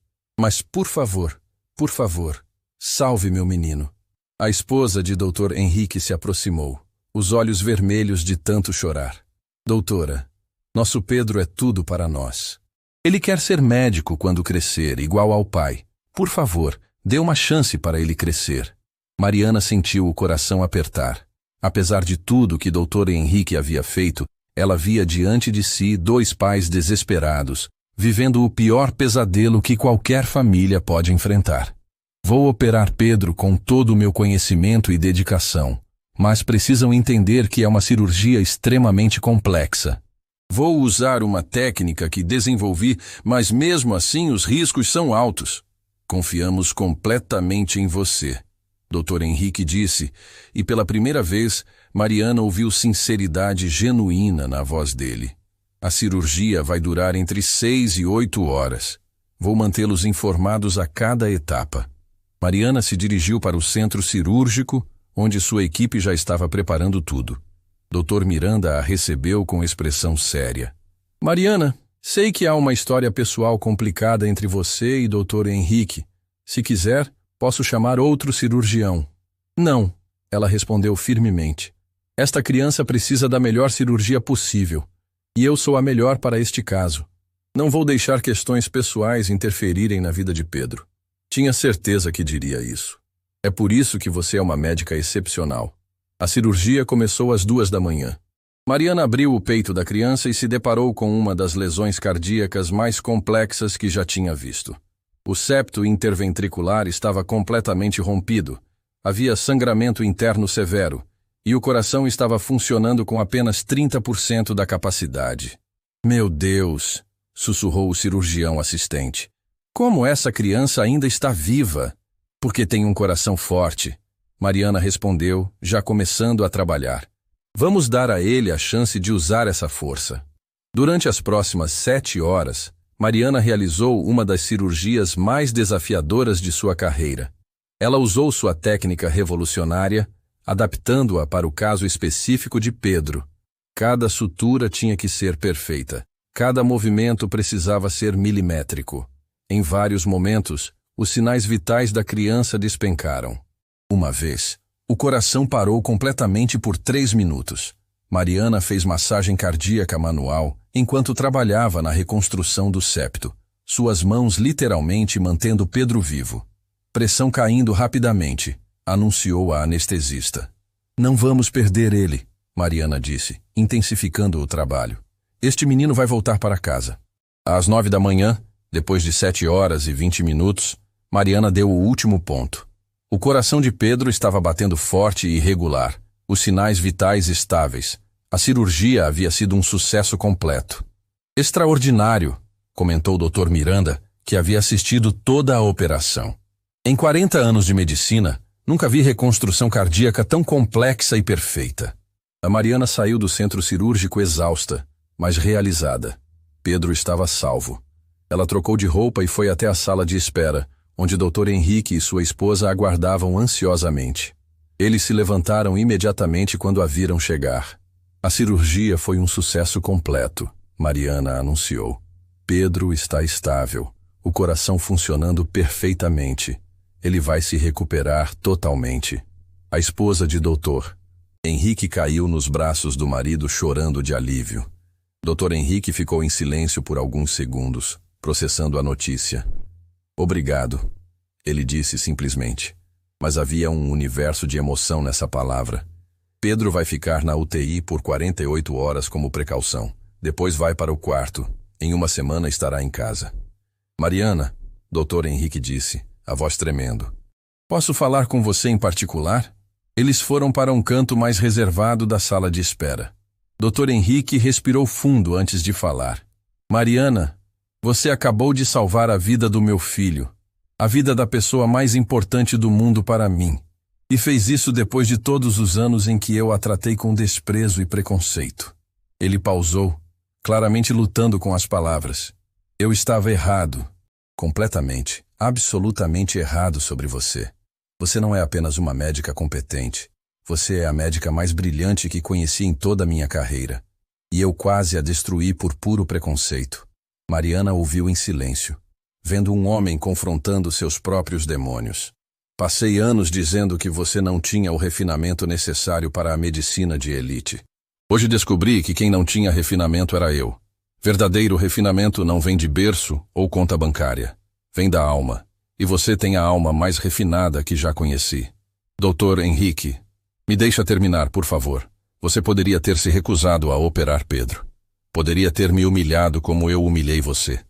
Mas por favor, salve meu menino. A esposa de Dr. Henrique se aproximou, os olhos vermelhos de tanto chorar. Doutora, nosso Pedro é tudo para nós. Ele quer ser médico quando crescer, igual ao pai. Por favor, dê uma chance para ele crescer. Mariana sentiu o coração apertar. Apesar de tudo que Dr. Henrique havia feito, ela via diante de si dois pais desesperados, vivendo o pior pesadelo que qualquer família pode enfrentar. Vou operar Pedro com todo o meu conhecimento e dedicação, mas precisam entender que é uma cirurgia extremamente complexa. Vou usar uma técnica que desenvolvi, mas mesmo assim os riscos são altos. Confiamos completamente em você, Dr. Henrique disse, e pela primeira vez, Mariana ouviu sinceridade genuína na voz dele. A cirurgia vai durar entre 6 e 8 horas. Vou mantê-los informados a cada etapa. Mariana se dirigiu para o centro cirúrgico, onde sua equipe já estava preparando tudo. Dr. Miranda a recebeu com expressão séria. Mariana, sei que há uma história pessoal complicada entre você e Dr. Henrique. Se quiser, posso chamar outro cirurgião. Não, ela respondeu firmemente. Esta criança precisa da melhor cirurgia possível. E eu sou a melhor para este caso. Não vou deixar questões pessoais interferirem na vida de Pedro. Tinha certeza que diria isso. É por isso que você é uma médica excepcional. A cirurgia começou às 2 da manhã. Mariana abriu o peito da criança e se deparou com uma das lesões cardíacas mais complexas que já tinha visto. O septo interventricular estava completamente rompido. Havia sangramento interno severo. E o coração estava funcionando com apenas 30% da capacidade. Meu Deus, sussurrou o cirurgião assistente. Como essa criança ainda está viva? Porque tem um coração forte. Mariana respondeu, já começando a trabalhar. Vamos dar a ele a chance de usar essa força. Durante as próximas 7 horas, Mariana realizou uma das cirurgias mais desafiadoras de sua carreira. Ela usou sua técnica revolucionária, adaptando-a para o caso específico de Pedro. Cada sutura tinha que ser perfeita. Cada movimento precisava ser milimétrico. Em vários momentos, os sinais vitais da criança despencaram. Uma vez, o coração parou completamente por 3 minutos. Mariana fez massagem cardíaca manual enquanto trabalhava na reconstrução do septo, suas mãos literalmente mantendo Pedro vivo. Pressão caindo rapidamente, anunciou a anestesista. Não vamos perder ele, Mariana disse, intensificando o trabalho. Este menino vai voltar para casa. Às 9 da manhã, depois de 7 horas e 20 minutos, Mariana deu o último ponto. O coração de Pedro estava batendo forte e regular, os sinais vitais estáveis. A cirurgia havia sido um sucesso completo. Extraordinário, comentou o Dr. Miranda, que havia assistido toda a operação. Em 40 anos de medicina, nunca vi reconstrução cardíaca tão complexa e perfeita. A Mariana saiu do centro cirúrgico exausta, mas realizada. Pedro estava salvo. Ela trocou de roupa e foi até a sala de espera, onde Dr. Henrique e sua esposa aguardavam ansiosamente. Eles se levantaram imediatamente quando a viram chegar. A cirurgia foi um sucesso completo, Mariana anunciou. Pedro está estável, o coração funcionando perfeitamente. Ele vai se recuperar totalmente. A esposa de Dr. Henrique caiu nos braços do marido chorando de alívio. Dr. Henrique ficou em silêncio por alguns segundos, processando a notícia. Obrigado, ele disse simplesmente. Mas havia um universo de emoção nessa palavra. Pedro vai ficar na UTI por 48 horas como precaução. Depois vai para o quarto. Em 1 semana estará em casa. Mariana, Dr. Henrique disse, a voz tremendo. Posso falar com você em particular? Eles foram para um canto mais reservado da sala de espera. Dr. Henrique respirou fundo antes de falar. Mariana, você acabou de salvar a vida do meu filho, a vida da pessoa mais importante do mundo para mim, e fez isso depois de todos os anos em que eu a tratei com desprezo e preconceito. Ele pausou, claramente lutando com as palavras. Eu estava errado, completamente, absolutamente errado sobre você. Você não é apenas uma médica competente. Você é a médica mais brilhante que conheci em toda a minha carreira. E eu quase a destruí por puro preconceito. Mariana ouviu em silêncio. vendo um homem confrontando seus próprios demônios. Passei anos dizendo que você não tinha o refinamento necessário para a medicina de elite. Hoje descobri que quem não tinha refinamento era eu. Verdadeiro refinamento não vem de berço ou conta bancária. Vem da alma. E você tem a alma mais refinada que já conheci. Dr. Henrique, me deixa terminar, por favor. Você poderia ter se recusado a operar Pedro. Poderia ter me humilhado como eu humilhei você.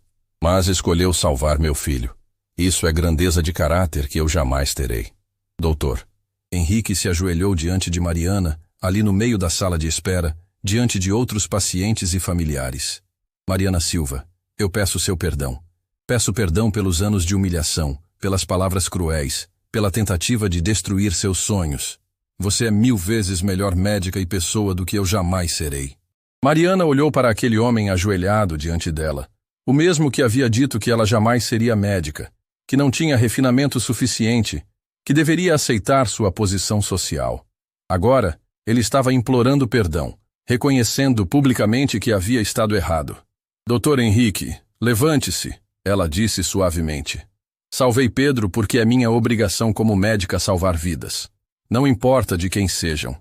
Mas escolheu salvar meu filho. Isso é grandeza de caráter que eu jamais terei. Doutor. Henrique se ajoelhou diante de Mariana, ali no meio da sala de espera, diante de outros pacientes e familiares. Mariana Silva, eu peço seu perdão. Peço perdão pelos anos de humilhação, pelas palavras cruéis, pela tentativa de destruir seus sonhos. Você é 1000 vezes melhor médica e pessoa do que eu jamais serei. Mariana olhou para aquele homem ajoelhado diante dela, o mesmo que havia dito que ela jamais seria médica, que não tinha refinamento suficiente, que deveria aceitar sua posição social. Agora, ele estava implorando perdão, reconhecendo publicamente que havia estado errado. Dr. Henrique, levante-se, ela disse suavemente. Salvei Pedro porque é minha obrigação como médica salvar vidas. Não importa de quem sejam.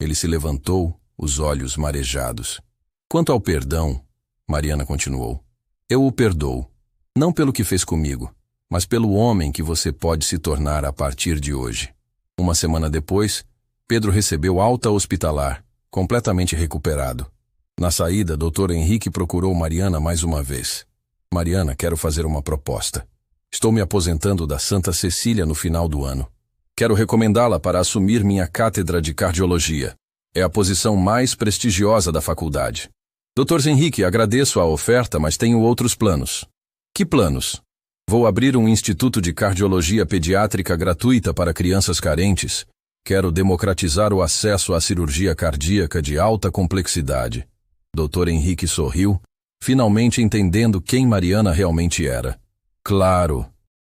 Ele se levantou, os olhos marejados. Quanto ao perdão, Mariana continuou, eu o perdoo, não pelo que fez comigo, mas pelo homem que você pode se tornar a partir de hoje. Uma semana depois, Pedro recebeu alta hospitalar, completamente recuperado. Na saída, Dr. Henrique procurou Mariana mais uma vez. Mariana, quero fazer uma proposta. Estou me aposentando da Santa Cecília no final do ano. Quero recomendá-la para assumir minha cátedra de cardiologia. É a posição mais prestigiosa da faculdade. Dr. Henrique, agradeço a oferta, mas tenho outros planos. Que planos? Vou abrir um instituto de cardiologia pediátrica gratuita para crianças carentes. Quero democratizar o acesso à cirurgia cardíaca de alta complexidade. Dr. Henrique sorriu, finalmente entendendo quem Mariana realmente era. Claro,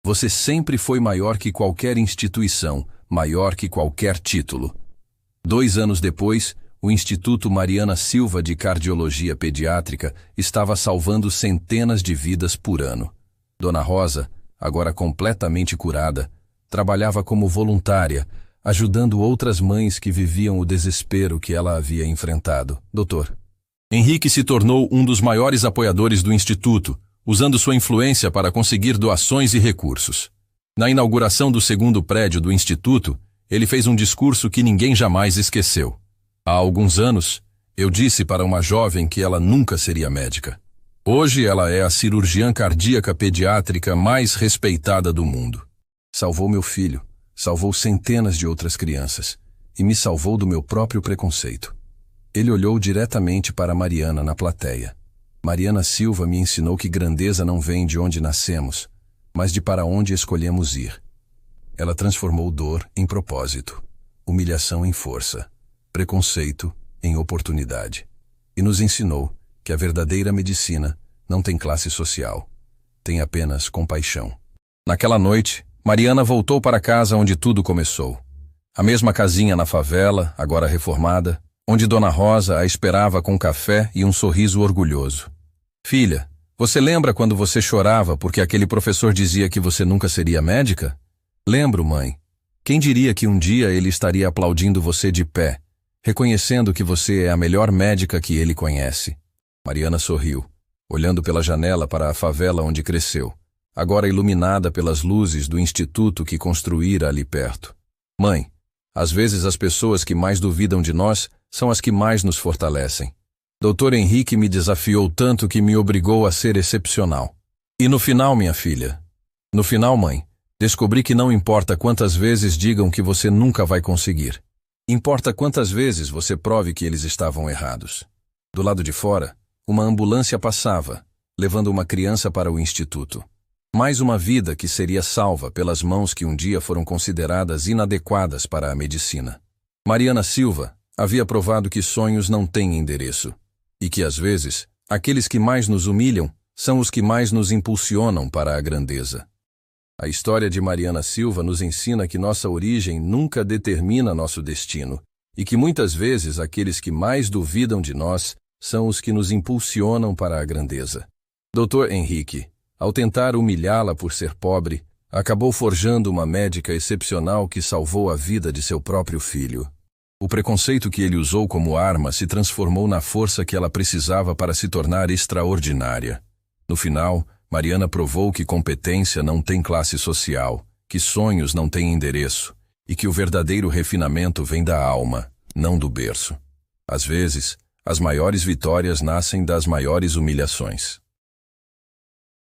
você sempre foi maior que qualquer instituição, maior que qualquer título. 2 anos depois, o Instituto Mariana Silva de Cardiologia Pediátrica estava salvando centenas de vidas por ano. Dona Rosa, agora completamente curada, trabalhava como voluntária, ajudando outras mães que viviam o desespero que ela havia enfrentado. Doutor. Henrique se tornou um dos maiores apoiadores do Instituto, usando sua influência para conseguir doações e recursos. Na inauguração do 2º prédio do Instituto, ele fez um discurso que ninguém jamais esqueceu. Há alguns anos, eu disse para uma jovem que ela nunca seria médica. Hoje ela é a cirurgiã cardíaca pediátrica mais respeitada do mundo. Salvou meu filho, salvou centenas de outras crianças e me salvou do meu próprio preconceito. Ele olhou diretamente para Mariana na plateia. Mariana Silva me ensinou que grandeza não vem de onde nascemos, mas de para onde escolhemos ir. Ela transformou dor em propósito, humilhação em força, preconceito em oportunidade. E nos ensinou que a verdadeira medicina não tem classe social, tem apenas compaixão. Naquela noite, Mariana voltou para casa onde tudo começou. A mesma casinha na favela, agora reformada, onde Dona Rosa a esperava com café e um sorriso orgulhoso. Filha, você lembra quando você chorava porque aquele professor dizia que você nunca seria médica? Lembro, mãe. Quem diria que um dia ele estaria aplaudindo você de pé, reconhecendo que você é a melhor médica que ele conhece? Mariana sorriu, olhando pela janela para a favela onde cresceu, agora iluminada pelas luzes do instituto que construíra ali perto. Mãe, às vezes as pessoas que mais duvidam de nós são as que mais nos fortalecem. Dr. Henrique me desafiou tanto que me obrigou a ser excepcional. E no final, minha filha, no final, mãe, descobri que não importa quantas vezes digam que você nunca vai conseguir. Importa quantas vezes você prove que eles estavam errados. Do lado de fora, uma ambulância passava, levando uma criança para o instituto. Mais uma vida que seria salva pelas mãos que um dia foram consideradas inadequadas para a medicina. Mariana Silva havia provado que sonhos não têm endereço, e que, às vezes, aqueles que mais nos humilham são os que mais nos impulsionam para a grandeza. A história de Mariana Silva nos ensina que nossa origem nunca determina nosso destino, e que muitas vezes aqueles que mais duvidam de nós são os que nos impulsionam para a grandeza. Dr. Henrique, Ao tentar humilhá-la por ser pobre, acabou forjando uma médica excepcional que salvou a vida de seu próprio filho. O preconceito que ele usou como arma se transformou na força que ela precisava para se tornar extraordinária. No final, Mariana provou que competência não tem classe social, que sonhos não têm endereço, e que o verdadeiro refinamento vem da alma, não do berço. Às vezes, as maiores vitórias nascem das maiores humilhações.